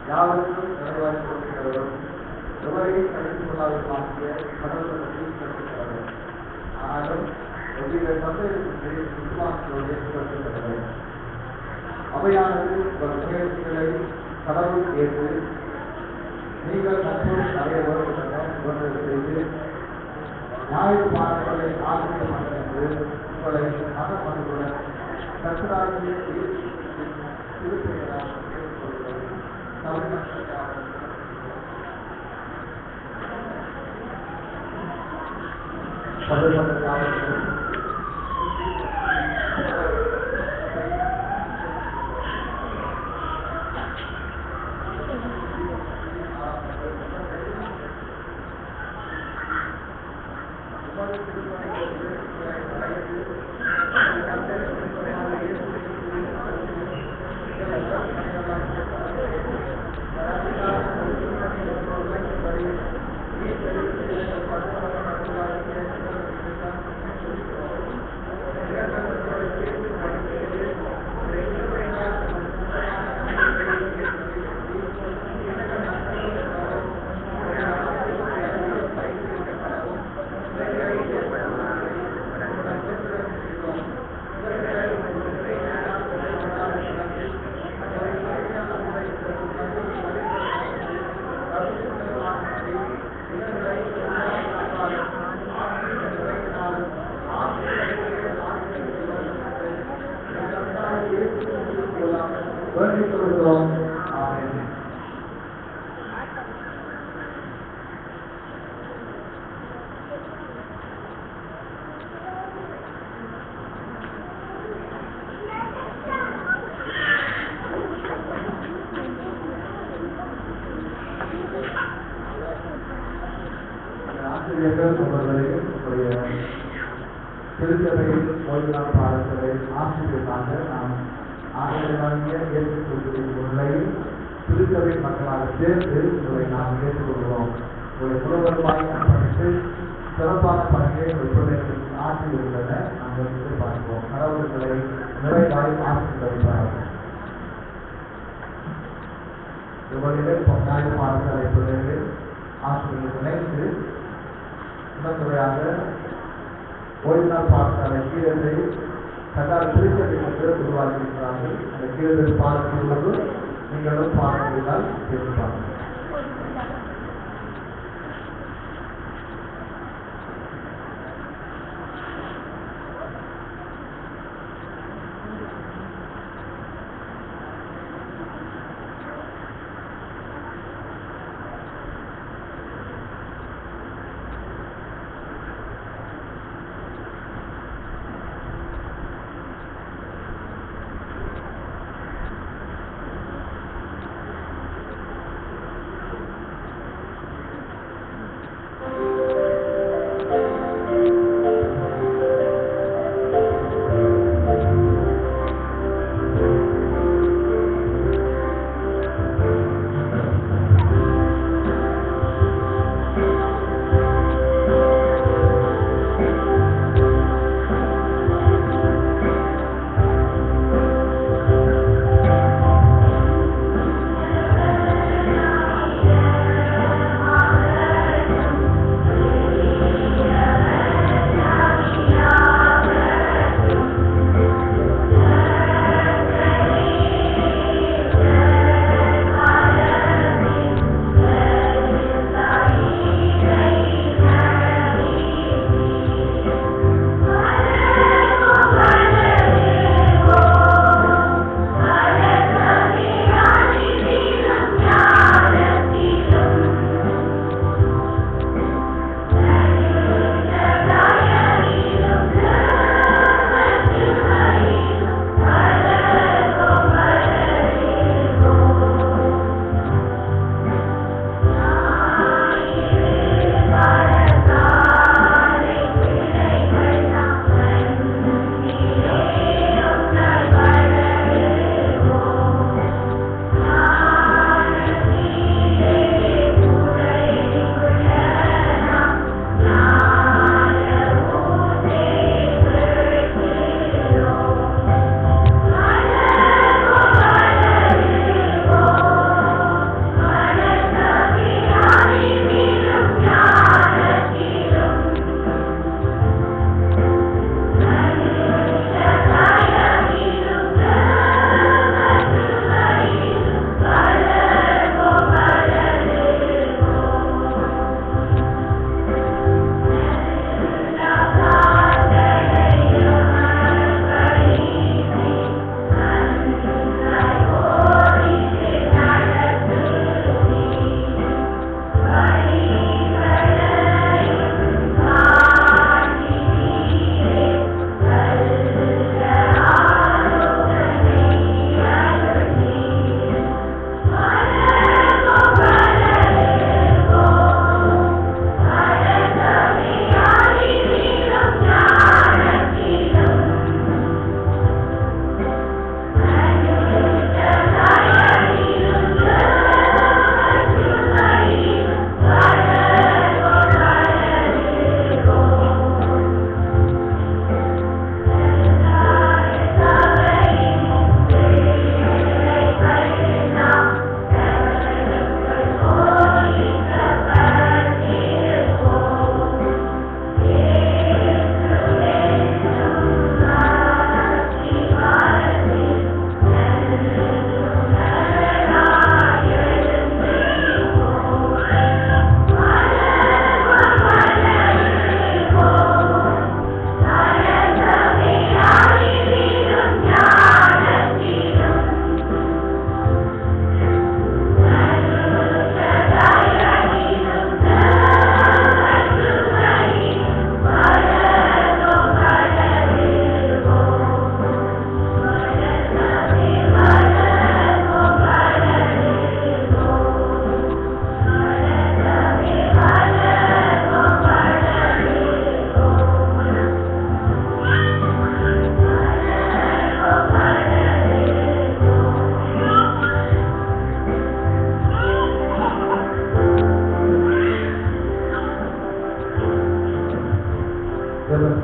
யாருக்கும் நிறைவாக கொடுக்கிறவரும் எவரையும் கடிந்து கொள்ளாத ஆகிய கடவுளை கற்றுக்கிறார்கள். ஆனாலும் ஒரு எவ்வித சந்தேகத்திற்கு விசுவாசத்தோடு ஏற்படுத்தப்பட்டது. அவையானது ஒரு முயற்சிகளை கடவுள் ஏற்று நீங்கள் மற்றும் அடைய வேண்டும் செய்து ஞாயிறு பாடங்களை ஆசிரியர் என்று உங்களை மனமனுடன் கற்றாகிய திருப்பெயராக கேட்டுக்கொள்கிறேன். திருச்சபையில் ஓய்வு நாள் பாடங்களை ஆசிரியராக நாம் ஆசிரியராகிய முறையில் திருச்சபை மக்களாக சேர்ந்து உங்களை நாம் கேட்டுக்கொள்கிறோம். உங்களை முழுவதுமாய் அர்ப்பணித்து சிறப்பான பணியை பிள்ளைகளுக்கு ஆசிரியர்களை நாங்கள் எதிர்பார்க்கிறோம். கடவுள்களை நிறைவாய் ஆசிரியர் இவர்களிலே ஞாயிறு பாடசாலை பிள்ளைகள் ஆசிரியர்கள் இணைந்து முதன்முறையாக ஓய்வு நாள் பாடசாலை கீழத்தை கட்டார திருச்சபை மக்கள் உருவாக்கியிருக்கிறார்கள். அந்த கீழத்தில் பாடப்படுவது நீங்களும் பாடங்களால் கேட்பார்கள்.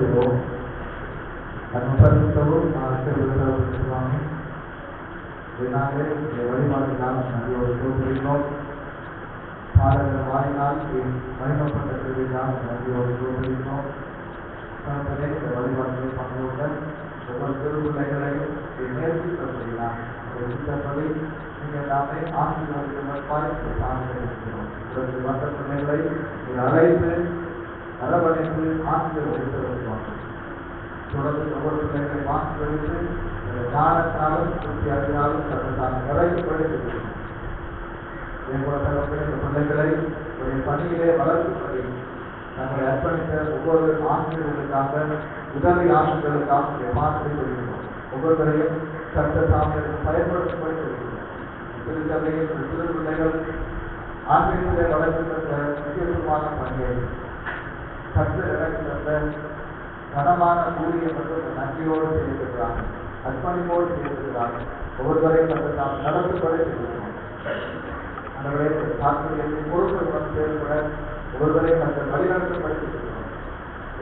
செய்வோம். பரிசுத்தவும் சுவாமி இதனாலே வழிபாடுகளால் நன்றியோடு சோதரிக்கிறோம். பாடல்கள் வாயினால் மகிமப்பட்ட திருவிழால் நன்றியோடு சோதரிக்கிறோம். இந்த வழிபாடுகளை பங்குடன் ஒவ்வொரு திருவிழைகளையும் நேர்த்திப்படிதான் சித்தப்படி நீங்கள் நாமே ஆசீர்வாதமாய் இருக்கிறோம். மற்ற பிள்ளைகளை அழைத்து அரவணைத்து ஆசீர்வதித்து வருகிறோம். தொடர்ந்து ஒவ்வொரு பிள்ளைகளை ஆசீர்வதித்து ஞானத்தாலும் சுற்றி அறிந்தாலும் தன்னை நிறைவுபடுத்தி பிள்ளைகளை ஒரு பணியிலே வளர்க்கும்படி தங்களை அர்ப்பணித்த ஒவ்வொரு ஆசிரியர்களுக்காக உதவி ஆசிரியர்களுக்காக மாற்றி வருகிறோம். ஒவ்வொருவரையும் சட்ட சாமிகளுக்கு பயன்படுத்தும்படி வருகிறோம். திருச்சபையில் சிறு பிள்ளைகள் ஆசிரியர்களை வளர்க்கின்ற முக்கியத்துவமான பணியை சட்ட இறக்கின்ற கனமான கூலியை மற்றும் நன்றியோடு செய்திருக்கிறார்கள், அர்ப்பணிப்போடு செய்திருக்கிறார்கள். ஒவ்வொருவரையும் சட்ட நாம் நடத்தும்படி செய்திருக்கிறோம். அவர்களை ஆசிரியர்களை பொறுப்புடன் செயல்பட ஒருவரை தங்கள் வழிநடத்தப்படுத்திருக்கிறோம்.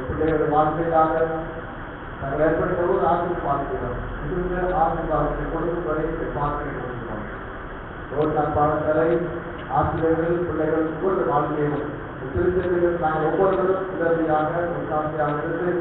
பிள்ளைகளுடைய வாழ்க்கையாக நாங்கள் ஏற்படுத்தவும் ஆசீர்வாதிக்கிறோம். மிகுந்த ஆசீர்வாதத்தை கொடுக்கும்படி பார்க்கிறோம். பாடசாலை ஆசிரியர்கள் பிள்ளைகள் ஒவ்வொரு வாழ்க்கையிலும் திருச்சபையில் நாங்கள் ஒவ்வொருவரும் உதவியாக உற்சாகியாக இருந்து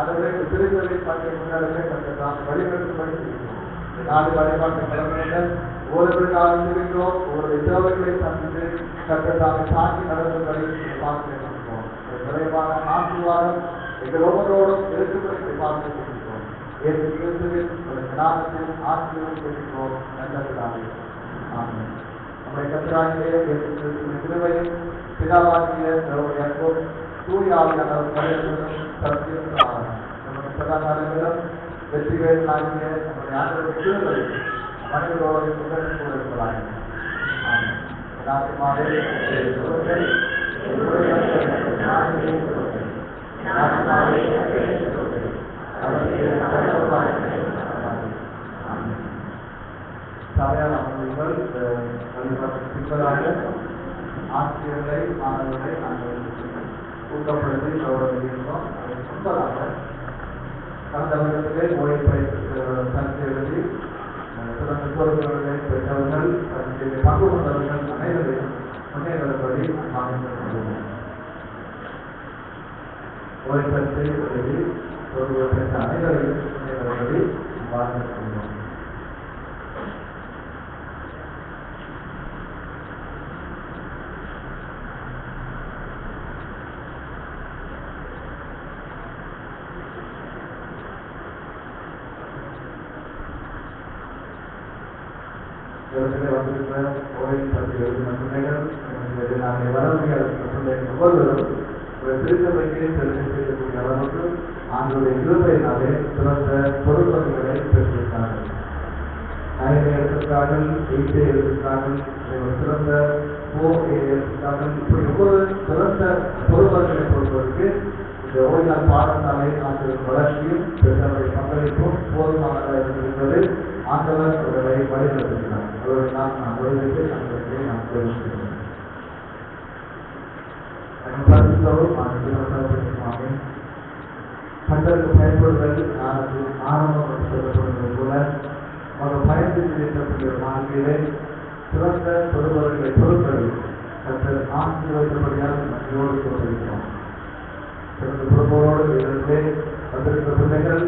அதனை திருச்சபை பணியை முன்னெடுக்க நாங்கள் வழிநடத்தப்படி இருக்கிறோம். நாடு வழிபாட்டு தலைமையினர் ஒவ்வொருவருக்காக இருக்கிறோம். ஒவ்வொரு தேவைகளை சந்தித்து கட்டத்தாமை சாட்சி நடத்தும்படி பார்க்கிறோம். விரைவான ஆசீர்வாதம் எங்கள் ஒவ்வொருவரோடும் இருக்கும்படி பார்க்கிறோம். ஏற்று கிறிஸ்துவின் ஒரு ஞானத்தில் ஆசீர்வாதம் பெறுகிறோம். நல்லதாக நம்முடைய கத்தராகிய ஏற்று கிறிஸ்துவின் கிருபையும் பிதாவாகிய அன்பும் தூய ஆவியானவரும் சத்தியம் சதாகாலங்களும் வெற்றிகள் ஆகிய நம்முடைய ஆண்டவருடைய கிருபை மனிதரோடு உடன் கூட இருப்பதாக. சபையால் அமர்வுகள் வழிபாட்டிற்காக ஆசிரியர்களை மாணவர்களை நாங்கள் ஊக்கப்படுத்தி கௌரவிக்கிறோம். அதற்கு முன்பதாக கடந்த வருடத்திலே ஓய்வு பயிற்சி எழுதி சிறந்த பொறுப்புகளை பெற்றவர்கள் பங்கு கொண்டவர்கள் அனைவரையும் முன்னேறும்படி மாநிலம் ஓய்வு பயிற்சி எழுதி பொறுப்பு பெற்ற அனைவரையும் முன்னேறும்படி வாழ்ந்துள்ளோம். வந்திருந்த ஓய்வு பற்றி எழுதின பிள்ளைகள் நாங்கள் வர முடியாத பிள்ளைகள் ஒவ்வொருவரும் ஒரு திருச்சபைக்கு தெரிந்து செய்யக்கூடிய அளவுக்கு ஆண்டுடைய இருபையினாலே சிறந்த பொருட்களை பெற்றிருக்கிறார்கள். 9 எடுத்திருக்கார்கள், 8 எடுத்திருக்கார்கள், சிறந்த 4 எடுத்திருக்கார்கள். இப்படி ஒவ்வொரு சிறந்த பொருட்களை பொறுத்தவரைக்கு இந்த ஓய்நாள் பாடசாலை ஆசிரியர் வளர்ச்சியும் பெற்றவருடைய பங்களிப்பும் போதுமானதாக இருந்திருக்கிறது. ஆண்டவர் அவர்களை வழிநடத்துகிறார். அவர்களை நாம் உதவிக்கு நாம் தெரிவிக்கிறோம். கண்டற்கு பயன்படுதல் ஆரம்பம் சொல்லப்படுவது போல அவர் பயந்து செய்யக்கூடிய வாழ்க்கையிலே சிறந்த பெறுபவர்களை பொருட்கள் கற்றல் ஆசீர்வதிக்கப்படியால் நன்றியோடு கொண்டிருக்கிறோம். சிறந்த பொறுப்போடு இருந்து வந்திருக்கிற பிள்ளைகள்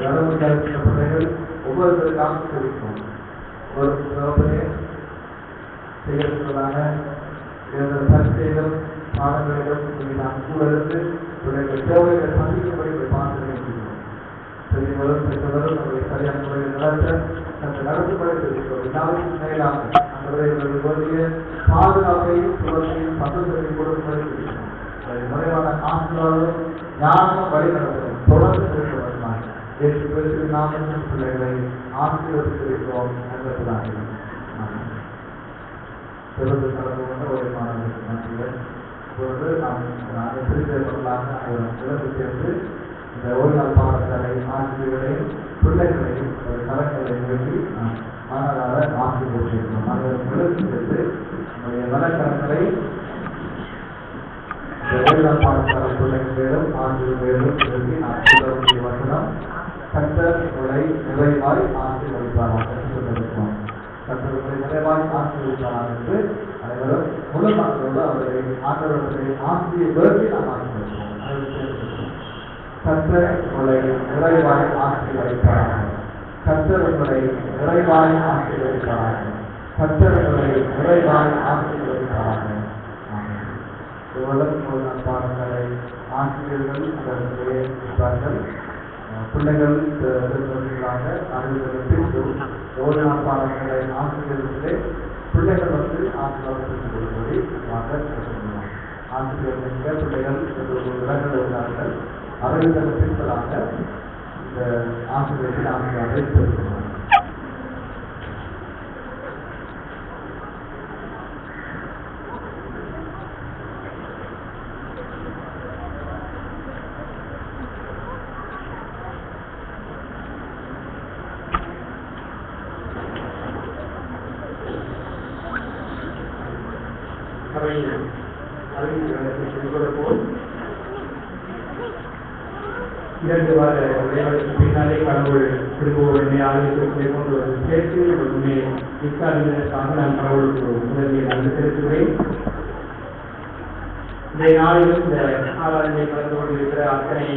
நடவடிக்கை பிள்ளைகள் ஒவ்வொருவருக்காக தெரிவிக்கிறோம். ஒரு சிறப்பையே செய்யப்பட்டதான பரிசைகளும் பாடங்களிலும் நாம் கூட இருந்து பிள்ளைகள் தேவைகளை சந்திக்கும்படி பார்த்துக்கிறோம். பெரியவரும் பெற்றவரும் நம்முடைய சரியான முறையில் நடத்த நடத்தும்படி தெரிவிக்கிறோம். எல்லாருக்கும் மேலாக அந்த பாதுகாப்பையும் சுழற்சியும் பக்கத்தையும் கொடுக்கும்படி தெரிவிக்கிறோம். முறையான ஆசிரியர்களும் ஞானம் வழி நடத்தும் தொடர்ந்து இருக்கிறவர்களாக ஏற்று பெற்று நாமும் பிள்ளைகளை ஆசீர்வதித்திருக்கிறோம் என்பதுதான். தொடர்ந்து கலந்து கொண்ட ஒரு மாணவர்களுக்கு நன்றிகள். இப்பொழுது நாங்கள் திருத்தலாக இழந்து சேர்ந்து இந்த ஓய்நாள் பாடசாலை ஆசிரியர்களையும் பிள்ளைகளையும் ஒரு கலங்களை நிகழ்த்தி மாணவராக ஆசீர்வதித்திருக்கிறோம். மாணவர்களுக்கு சேர்த்து நம்முடைய வழக்கங்களை இந்த ஓய்நாள் பாடசாலை பிள்ளைகள் பேரும் ஆண்கள் பேரும் எழுதி நான் சொல்லக்கூடிய வசனம் கர்த்தர் உங்களை நிறைவாய் ஆசீர்வதிப்பாராக சொல்லியிருக்கிறோம். கர்த்தர் உங்களை நிறைவாய் ஆசீர்வதிப்பாராக என்று அனைவரும் முழு மக்களோடு அவர்களை ஆண்டவர்களை ஆசீர்வதி நாம் ஆசீர்வதிக்கிறோம். கர்த்தர் உங்களை நிறைவாய் ஆசீர்வதிப்பாராக. கர்த்தர் உங்களை நிறைவாய் ஆசீர்வதிப்பாராக. கர்த்தர் உங்களை நிறைவாய் ஆசீர்வதிப்பாராக. உலகம் பாடங்களை ஆசிரியர்கள் அதற்கு இருப்பார்கள். பிள்ளைகள் இருக்கிறாங்க. அறிவுறுத்தல் பாடங்களை ஆசிரியர்களே பிள்ளைகள் ஆசீர்வாதத்திற்கு கூறி ஆசிரியர்கள் பிள்ளைகள் இடங்கள் இருந்தார்கள். அறிவுறுத்தல் பின்பதாக இந்த ஆசிரியர்கள் ஆசிரியர்களை பெறுகிறார். இரண்டு வார விளையாட்டுக்கு பின்னாலே கடவுள் திரும்புவனை ஆலயத்திற்கு கொண்டு வந்து சேர்த்து உண்மை விசாரிப்பதற்காக நான் கடவுளுக்கு உதவியை நன்றி செலுத்துகிறேன். இந்த நாளிலும் இந்த ஆராதனை கலந்து கொண்டிருக்கிற அத்தனை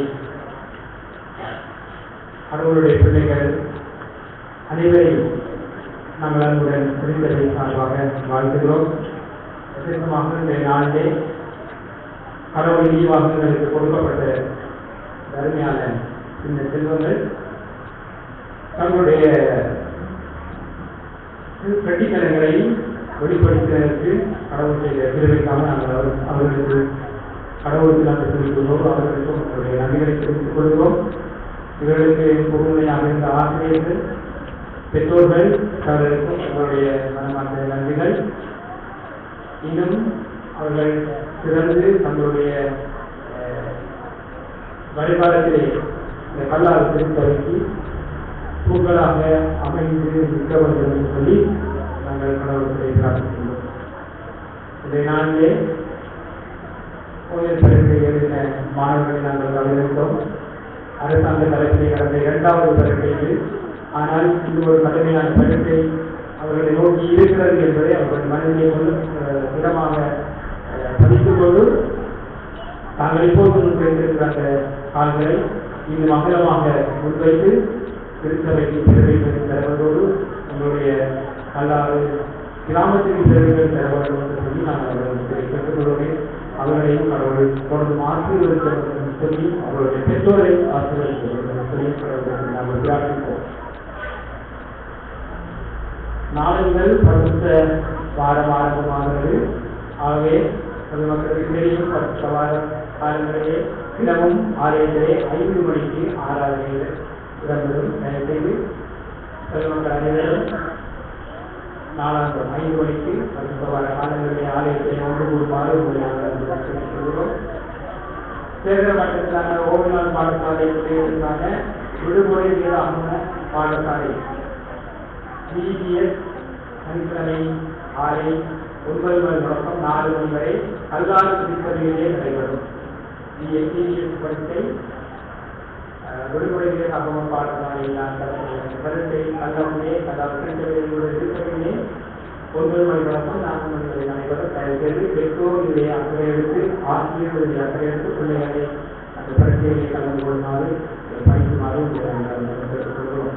கடவுளுடைய பிள்ளைகள் அனைவரையும் நாங்கள் அன்புடன் புரிந்ததை சார்பாக வாழ்த்துகிறோம். விசேஷமாக இந்த நாளிலே கடவுள் ஈவாகங்களுக்கு கொடுக்கப்பட்ட அருமையான இந்த செல்வங்கள் தங்களுடைய கட்டித்தனங்களை வெளிப்படுத்துவதற்கு கடவுள் செய்த திருவைக்காக நாங்கள் அவர்களுக்கு கடவுளுக்கு நாங்கள் தெரிவித்துள்ளோம். அவர்களுக்கும் அவருடைய நன்றிகளை தெரிவித்துக் கொள்கிறோம். இவர்களுக்கு பொறுமையாக இருந்த ஆசிரியர்கள் பெற்றோர்கள் அவர்களுக்கும் அவருடைய மனமார்ந்த நன்றிகள். இன்னும் அவர்கள் சிறந்து தங்களுடைய வருங்காலத்திலே இந்த கல்லால் திருத்தவைக்கு தூண்களாக அமைந்து நிற்க வேண்டும் என்று சொல்லி நாங்கள் கடவுளை பிரார்த்திக்கின்றோம். இந்த நாளிலே கோயில் பரீட்சை எழுதின மாணவர்களை நாங்கள் வரவேற்றோம். அரசாங்க தலைப்பிலே கடந்த 2வது பரீட்சைக்கு ஆனால் இது ஒரு கடுமையான பரீட்சை அவர்களை நோக்கி இருக்கிறது என்பதை அவர்கள் மனதிலே திடமாக பதித்துக் கொண்டு தாங்கள் இப்போது முன்வைத்திருக்கிற அந்த கால்களை இந்த மங்களமாக முன்வைத்து திருச்சபைக்கு பெருமை தருவதோடு உங்களுடைய அல்லாது கிராமத்திற்கு பெருமைகள் தர வேண்டும் என்று சொல்லி நான் அவர்களுக்கு கேட்டுக்கொள்கிறேன். அவர்களையும் கடவுள் தொடர்ந்து ஆசீர்வதிக்க சொல்லி அவர்களுடைய பெற்றோரை ஆசீர்வதிக்க வேண்டும் சொல்லி நாங்கள் பிரார்த்திப்போம். நாளைகள் படுத்த வாரம் ஆரம்பமாகிறது. ஆகவே அது மக்களுக்கு தெரியும். 10 வார காலங்களிலே தினமும் ஆலயத்திலே 5 மணிக்கு ஆராதனையில் இடம்பெறும். தயவுசெய்து மக்கள் அனைவரும் நாளாந்தம் 5 மணிக்கு 10 வார காலங்களிலே ஆலயத்தை ஒன்று கூடுமாறு சொல்கிறோம். சேகர மட்டத்திலான ஓவிநாள் பாடசாலைக்கான விடுமுறை வீராக பாடசாலை பிபிஎஸ் சனிக்கிழமை 9 மணி தொடக்கம் 4 மணி வரை கல்லாறு திருப்பதியிலே நடைபெறும். பிபிஎஸ் பரீட்சை விடுமுறை வீராக பாடசாலையிலான பரீட்சை கல்லூரிலே திருப்பதியிலே 9 மணி தொடக்கம் 4 மணி வரை நடைபெறும். தயவுசெய்து பெற்றோர் இதை அக்கறை எடுத்து ஆசிரியர்கள் இதை அக்கறை எடுத்து பிள்ளைகளை அந்த பரீட்சையை கலந்து கொள்ளுமாறு படிக்குமாறு கேட்டுக்கொள்கிறோம்.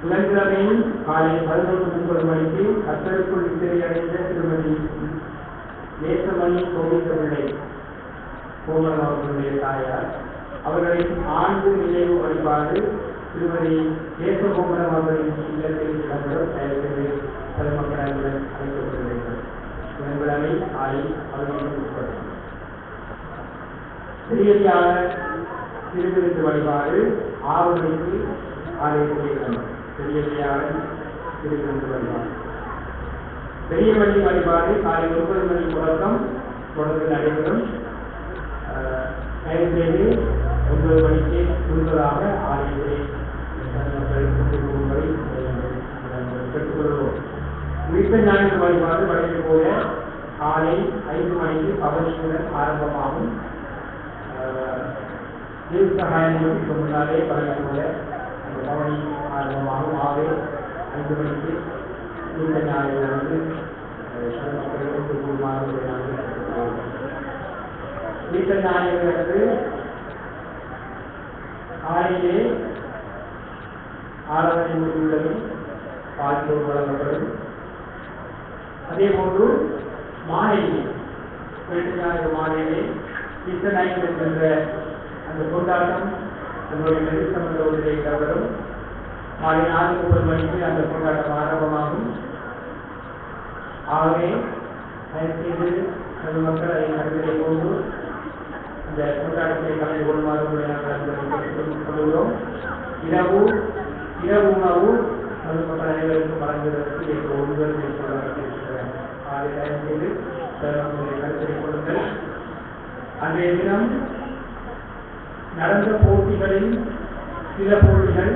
புதன்கிழமையில் காலை 11:30 மணிக்கு கத்தருக்குள் இசையடைந்த திருமதி நேசமணி கோவிந்தபிள்ளை கோமரம் அவர்களுடைய தாயார் அவர்களின் ஆண்டு நினைவு வழிபாடு திருமதி நேசகோமரம் அவர்களின் இல்லத்தில் இடம்பெறும். தயவுசெய்து பொதுமக்களுடன் அழைக்கப்பட்டுள்ளீர்கள். புதன்கிழமை காலை 11:30. பெரியதியான திருவிருந்து வழிபாடு 6 மணிக்கு ஆலயத்தில் இடம்பெறும். பெரியதியான திருவிருந்து வழிபாடு பெரிய வழி வழிபாடு காலை 9 மணி தொடக்கம் தொடர்ந்து நடைபெறும். தயவுசெய்து 9 மணிக்கு முன்பதாக ஆலயத்தை பெற்றுக்கொள்வோம். மீட்பு ஞாயிறு வழிபாடு வழங்கி போல காலை 5 மணிக்கு பவனியுடன் ஆரம்பமாகும். சகாயங்களுக்கு முன்னாலே பழகம் போல அந்த பவனி ஆரம்பமாகும் 6:05 மணிக்கு இந்த ஞாயிறு வந்து மக்களுக்கு வீட்ட ஞாயிறு வந்து காலையிலே 6 மணி முடிவுள்ளது பால்சோறு வழங்கப்படும். அதே போன்று மாலையிலே வீட்டு ஞாயிறு மாலையிலே வீட்ட ஞாயிறு என்ற அந்த கொண்டாட்டம் நம்முடைய நெருக்கமன்றோடு இடம்பெறும். மாலை 4:30 மணிக்கு அந்த கொண்டாட்டம் ஆரம்பமாகும். ஆகவே தயவுசெய்து அந்த மக்கள் அதை கருத்திலே கொண்டு இந்த கொண்டாட்டத்தை கலந்து கொள்ளுமாறு நாங்கள் சொல்கிறோம். இரவு உணவு அந்த மக்கள் அனைவருக்கும் வழங்குவதற்கு ஒருவர் சொல்லப்பட்டிருக்கிறார். அதை தயவுசெய்து கருத்திலே கொள்ளுங்கள். அன்றைய தினம் நடந்த போட்டிகளில் சில போட்டிகள்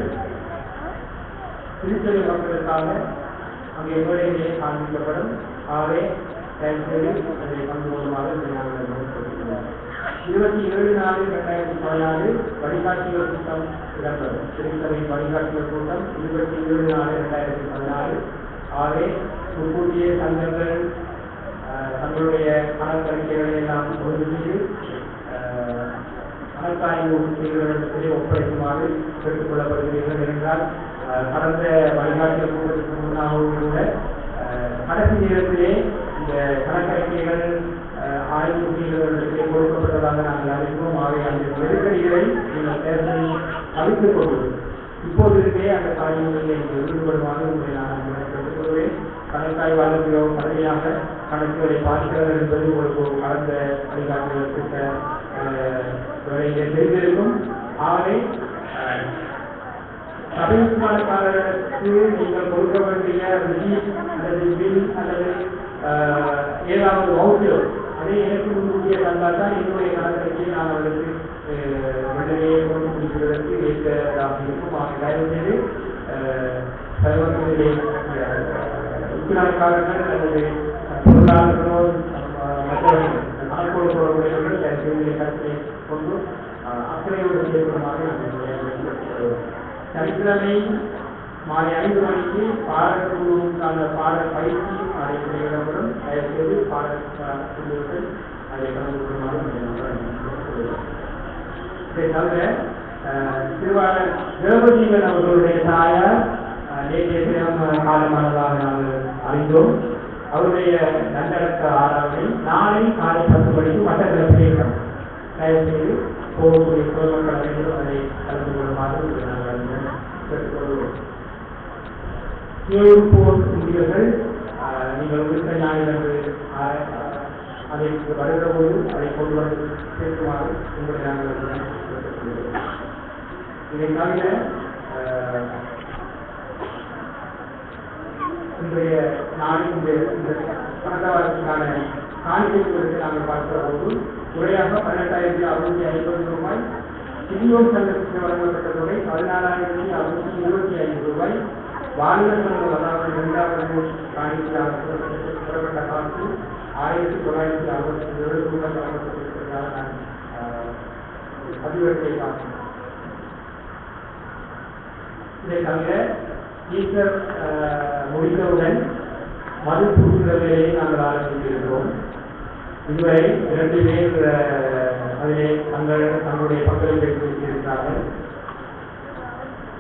திருச்செல்வி மக்களுக்காக அங்கே எங்களுடைய காண்பிக்கப்படும். ஆகவே தயவுசெய்து அதை பங்கு கொள்ளுமாறு 27/4/2016 வழிகாட்டிகள் கூட்டம் இடம்பெறும். திருச்சபையின் வழிகாட்டிகள் கூட்டம் 27/4/2016. ஆகவே முன்கூட்டிய சங்கங்கள் தங்களுடைய கணக்கறிக்கைகளை எல்லாம் ஒதுக்கீடு கணக்காய்வு செய்வதற்கு ஒப்படைக்குமாறு கேட்டுக் கொள்ளப்படுகிறீர்கள். என்றால் கடந்த வழிகாட்டிகள் கூட்டத்திற்கு முன்னாகவும் கூட கடைசி நேரத்திலே இந்த கணக்கறிக்கைகள் ஆய்வு செய்வதற்கு கொடுக்கப்பட்டதாக நாங்கள் அறிந்தோம். ஆகவே அந்த நெருக்கடிகளை நீங்கள் தேர்தலை தவிர்த்துக் கொள்வது இப்போதிருந்தே அந்த காரியங்களில் ஈடுபடுமாறு உங்களை நான் கேட்டுக்கொள்வேன். கணக்காய்வாளர்களோ கடுமையாக கணக்குகளை பார்க்கிறது என்பது உங்களுக்கு கடந்த வழிகாட்டுதல் திட்ட வேலையிலே தெரிந்திருக்கும். ஆகவே சபைக்காரர்களுக்கு நீங்கள் கொடுக்க வேண்டிய அல்லது பில் அல்லது ஏதாவது வவுச்சர் அதை எனக்கு முன்கூட்டிய தந்தால் தான் என்னுடைய கணக்கை நான் அவர்களுக்கு வெள்ளரையை கொண்டு முடிப்பதற்கு ஏற்றதாக இருக்கும். தயவுசெய்து சர்வத்திலே உறுப்பினர்காரர்கள் அல்லது பொருளாளர்களோ மற்றவர்கள் கணக்கோடு தொடர்புடையவர்கள் தயவுசெய்து கருத்தை கொண்டு அக்கறையோடு செய்யப்படுமாறு சனிக்கிழமை மாலை 5 மணிக்கு பாடக்குழுவுக்கான பாடல் பயிற்சி நடைபெறும். தயவுசெய்து பாடக்குழுக்கள் அதை கலந்து கொள்ளுமாறு. இதை தவிர திருவாளர் திரௌபதிகள் அவர்களுடைய தாயார் நேற்றைய தினம் காலமானதாக நாங்கள் அறிந்தோம். அவருடைய நல்லடக்க ஆராதனை நாளை காலை 10 மணிக்கு மட்டக்களப்பில் இருக்கிறோம். தயவுசெய்து போகக்கூடிய பொதுமக்கள் அனைவரும் அதை கலந்து கொள்ளுமாறு நாங்கள் கேட்டுக்கொள்வோம். போர் இந்தியர்கள் நீங்கள் உள்ள ஞாயிறு அதை வருகிற போது அதை கொண்டு வந்து சேர்க்குமாறு உங்களை நாங்கள் கேட்டுக்கொள்வோம். இதை தவிர இன்றைய நாளில் இந்த கணக்காளருக்கான காணிக்கைகளுக்கு நாங்கள் பார்க்கிற போது முறையாக 18,650 ரூபாய், சிறியோர் சங்கத்திற்கு வழங்கப்பட்ட தொகை 14,625 ரூபாய், வாலிபர் சங்கம் அதாவது 2வது காணிக்கையாக பெறப்பட்ட காசு 1,967 ரூபாய் வழங்கப்பட்டிருப்பதாக நான் பதிவேட்டை பார்த்தேன். இதை தவிர ஈஸ்டர் முடிந்தவுடன் மது புகுந்த வேலையை நாங்கள் ஆரம்பித்திருக்கிறோம். இதுவரை 2 பேர் அதிலே தங்களுடைய பங்களிப்பை கொடுத்திருக்கிறார்கள்.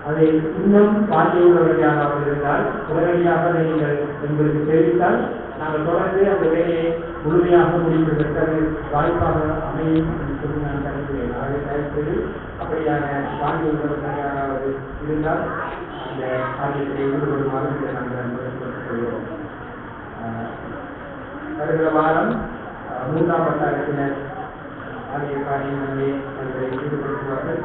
அதை இன்னும் பாண்டியுள்ளவர்கள் யாராவது இருந்தால் உடனடியாக நீங்கள் எங்களுக்கு தெரிவித்தால் நாங்கள் தொடர்ந்து அந்த வேலையை முழுமையாக முடிப்பதற்கு வாய்ப்பாக அமையும் என்று சொல்லி நான் கருதுகிறேன். அதை தயவுசெய்து அப்படியான பாண்டியுள்ளவர்கள் யாராவது இருந்தால் அந்த காரியத்தை ஈடுபடுமாறு நாங்கள் கொள்கிறோம். வருகிற வாரம் 3ஆம் வட்டாரத்தினர் ஆகிய காரியங்களிலே அவர்களை ஈடுபடுத்துவார்கள்.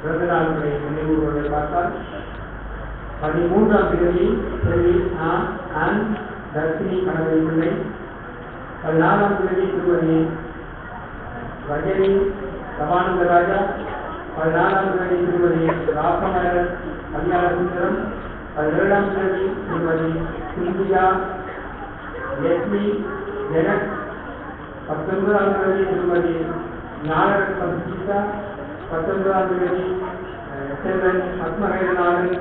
பிறந்த நாட்களை நினைவுகளை பார்த்தால் 13ஆம் தேதி தர்ஷினி கணவன் பிள்ளை, 14ஆம் தேதி திருமதி ரஜினி ரவானந்த ராஜா, 14ஆம் தேதி திருமதி ராசமலர் கல்யாண சுந்தரம், 17ஆம் தேதி திருமதி சிந்தியா லட்சுமி ஜெனட், 19ஆம் தேதி திருமதி ஞானரத்னம் சீதா, 19ஆம் தேதி செல்வன் பத்மவேதநாதன்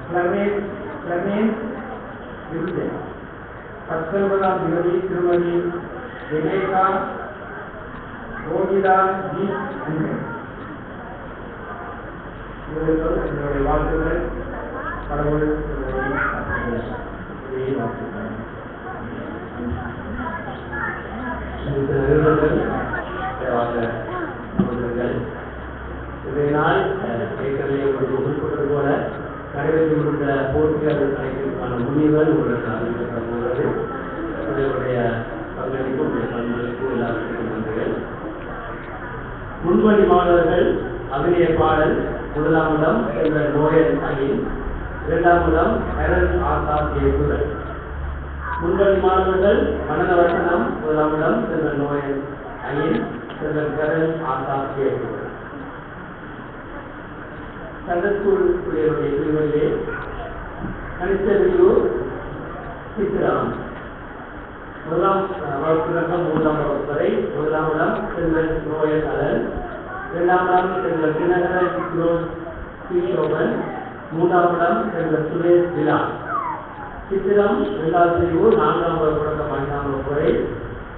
கிளமேன் விருதன், 19ஆம் தேதி திருமதி விவேகா ரோகிதா ஜி அன்பன். என்னுடைய வாழ்த்துக்கள். கடவுள் இதனால் ஏற்கனவே குறிப்பிட்டது போல நடைபெற்று முடிந்த போட்டியாளர் தலைவருக்கான முன்னிகள் உங்களுக்கு அறிவிக்கப்பட்டுள்ளது. உங்களுடைய பங்களிப்பு பங்களிப்பு எல்லாருக்கும் நன்றிகள். முன்வழி மாணவர்கள் அபிநய பாடல் முதலாம் இடம் என்ற நோயல் அணியில், இரண்டாம் இடம் ஹெரல் ஆசா தேசுரன். முன்வழி மாணவர்கள் மனன வசனம் முதலாம் இடம் என்ற நோயல் அணியில் செல்வன் ஹெரல் ஆசா தேசுரன். சந்தஸ்கூல் பிள்ளைகளுடைய பிரிவிலே கணிச்சவியூர் சித்திரம் முதலாம் வகுப்பினர்கள் 3ஆம் வகுப்பு வரை. முதலாம் இடம் செல்வன் நோயல் அலன், இரண்டாம் இடம் செல்வன் தினகர கிஷோபன், 3ஆம் இடம் செல்வன் சுரேஷ் விழா. சித்திரம் 2ஆம் பிரிவு 4ஆம் வகுப்பு தொடக்கம் 5ஆம் வகுப்பு வரை.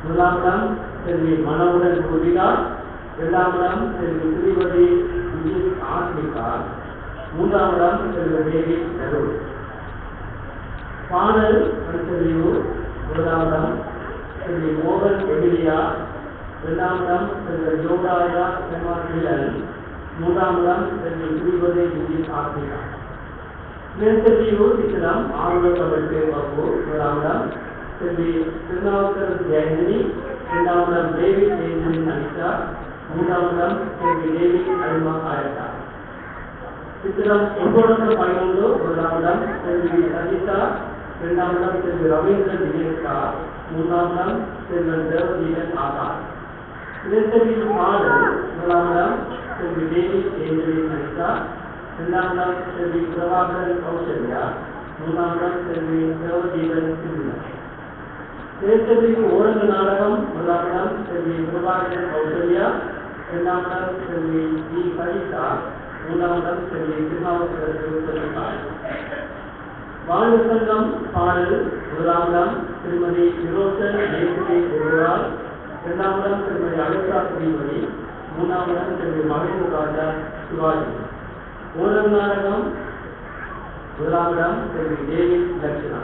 முதலாம் இடம் செல்வி மனவுடன் குதிகா, இரண்டாம் இடம் செல்வி திருவதி ஆத்மிகா, 3ஆம் இடம் செல்வி தேவி நரூர். பாடல் செல்வியூ முதலாம் இடம் செல்வி மோகன் எமிலியா, இரண்டாம் இடம் செல்வி யோகாயா செல்வன், 3ஆம் இடம் செல்வி திருவதி ஆத்மிகா. மேற்கல்வியூர் சித்திரம் ஆறுவட்டப்பட்டு வகுப்பு முதலாம் இடம் செல்வி திருநாவுக்கரசு ஜெயந்தினி, இரண்டாம் இடம் தேவி ஜெயந்தினி அனிதா, 3ஆம் இடம் செல்வி தேவி அல்மா ஆயத்தா. சித்திரம் 911 முதலாம் இடம் செல்வி ரஜிதா, இரண்டாம் இடம் செல்வி ரவீந்திர தினேஷ்கா, 3ஆம் இடம் செல்வன் தேவதீகன் ஆகார். மேற்கல்வியூர் பாடல் முதலாம் இடம் செல்வி தேவி ஜெயந்தினி அனிதா, இரண்டாம் இடம் செல்வி பிரபாகரன் கௌசல்யா, 3ஆம் இடம் செல்வி தேவதீகன் சிந்துலா. மேற்கல்விக்கு ஓரங்க நாடகம் முதலாம் இடம் செல்வி பிரபாகரன் கௌசல்யா, இரண்டாம் இடம் செல்வி ஜி கவிதா, 3ஆம் இடம் செல்வி திருநாவுக்கரசு செல்வன். வாழ்வு சங்கம் பாடல் முதலாம் இடம் திருமதி விரோசன் நேசுரி ஒருவரால், இரண்டாம் இடம் திருமதி அழுத்தா ஸ்ரீமதி, 3ஆம் இடம் செல்வி மகேந்திர ராஜா சிவாஜி. ஓரங்க நாடகம் முதலாம் இடம் செல்வி தேவி லட்சுணா.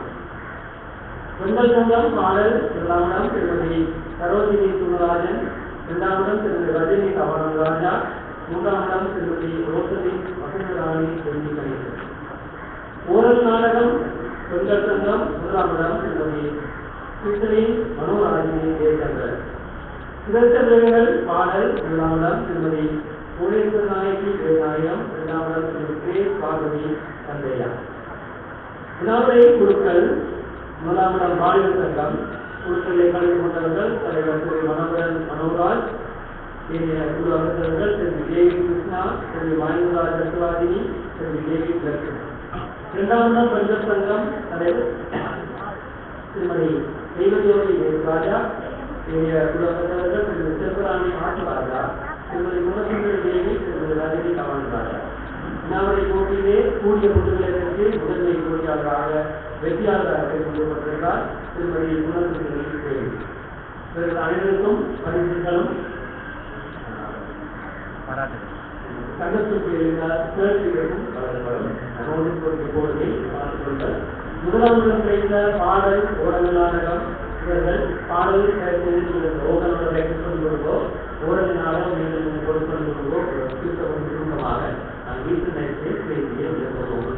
பெண்கள் சங்கம் பாடல் முதலாம் இடம் திருமதி சரோஜினி சுந்தரராஜன், இரண்டாம் இடம் திருமதி ரஜினி கவனம் ராஜா, 3ஆம் இடம் திருமதி ரோசலி வசந்தராணி செல்வி கணேசன். ஓரல் நாடகம் பெண்கள் சங்கம் முதலாம் இடம் திருமதி சித்திரி மனோராஜினி ஜெயச்சந்திரன். சிறச்சந்திரங்கள் பாடல் முதலாம் இடம் திருமதி புவனேஸ்வர நாயகி வேதாயம், இரண்டாம் இடம் திருமதி கே பார்வதி சந்தையா. வினாவுரை குழுக்கள் முதலாம் இடம் மாநில சங்கம் குழுக்களை கலந்து கொண்டவர்கள் தலைவர் திரு மனோராஜ், குழு அமைச்சர்கள் திரு தேவி கிருஷ்ணா, திரு மகேந்திரராஜ் ரத்வாதினி, திரு தேவி லட்சுமி. இரண்டாம் இடம் பெண்கள் சங்கம் தலைவர் திருமதி தெய்வஜோதி ராஜா, குழு அமைச்சர்கள் திரு சிவராணி ஆட்டுராஜா, திருமதி குணசுந்தரி தேவி, திருமதி ரஜினி கவன் ராஜா. வினாவுரை போட்டியிலே கூடிய புதுநிலைக்கு முதன்மை போட்டியாளராக வெற்றியாளராக கொண்டுபட்டிருந்தார் திருமதி குணசுந்தரி தேவி. இவர்கள் அனைவருக்கும் பரிசுகளும் சங்கத்துக்கு வழங்கப்படும். முதலாம் இடம் கிடைத்த பாடல் ஓரங்க நாடகம். இவர்கள் பாடல் ஓரங்களை கொடுக்கோ ஓரங்க நாடகம் மீண்டும் கொடுக்கொடுக்கோ சுருக்கமாக நான் வீட்டு நேரத்தை பேசிய விரும்புவோம்.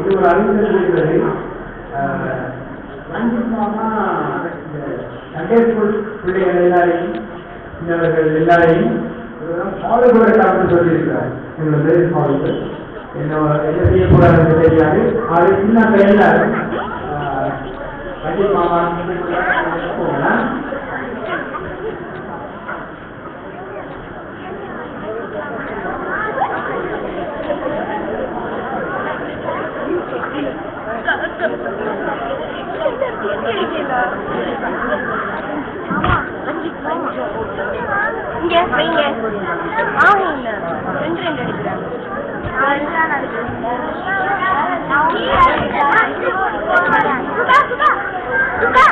இது ஒரு அறிஞர் இருக்கிறது. ரஞ்சித் மாமா சண்டே ஸ்கூல் பிள்ளைகள் எல்லாரையும் சின்னவர்கள் எல்லாரையும் ஃபாலோ பண்ண சொல்லியிருக்கிறார். எங்களது ஃபாலோ என்ன செய்யக்கூடாதுன்னு தெரியாது. அது சின்ன எல்லாரும் ரஞ்சித் மாமா போகலாம். இங்க வைங்க. ஆமாங்க. ரெண்டு அடிக்கிறாங்க. சுகா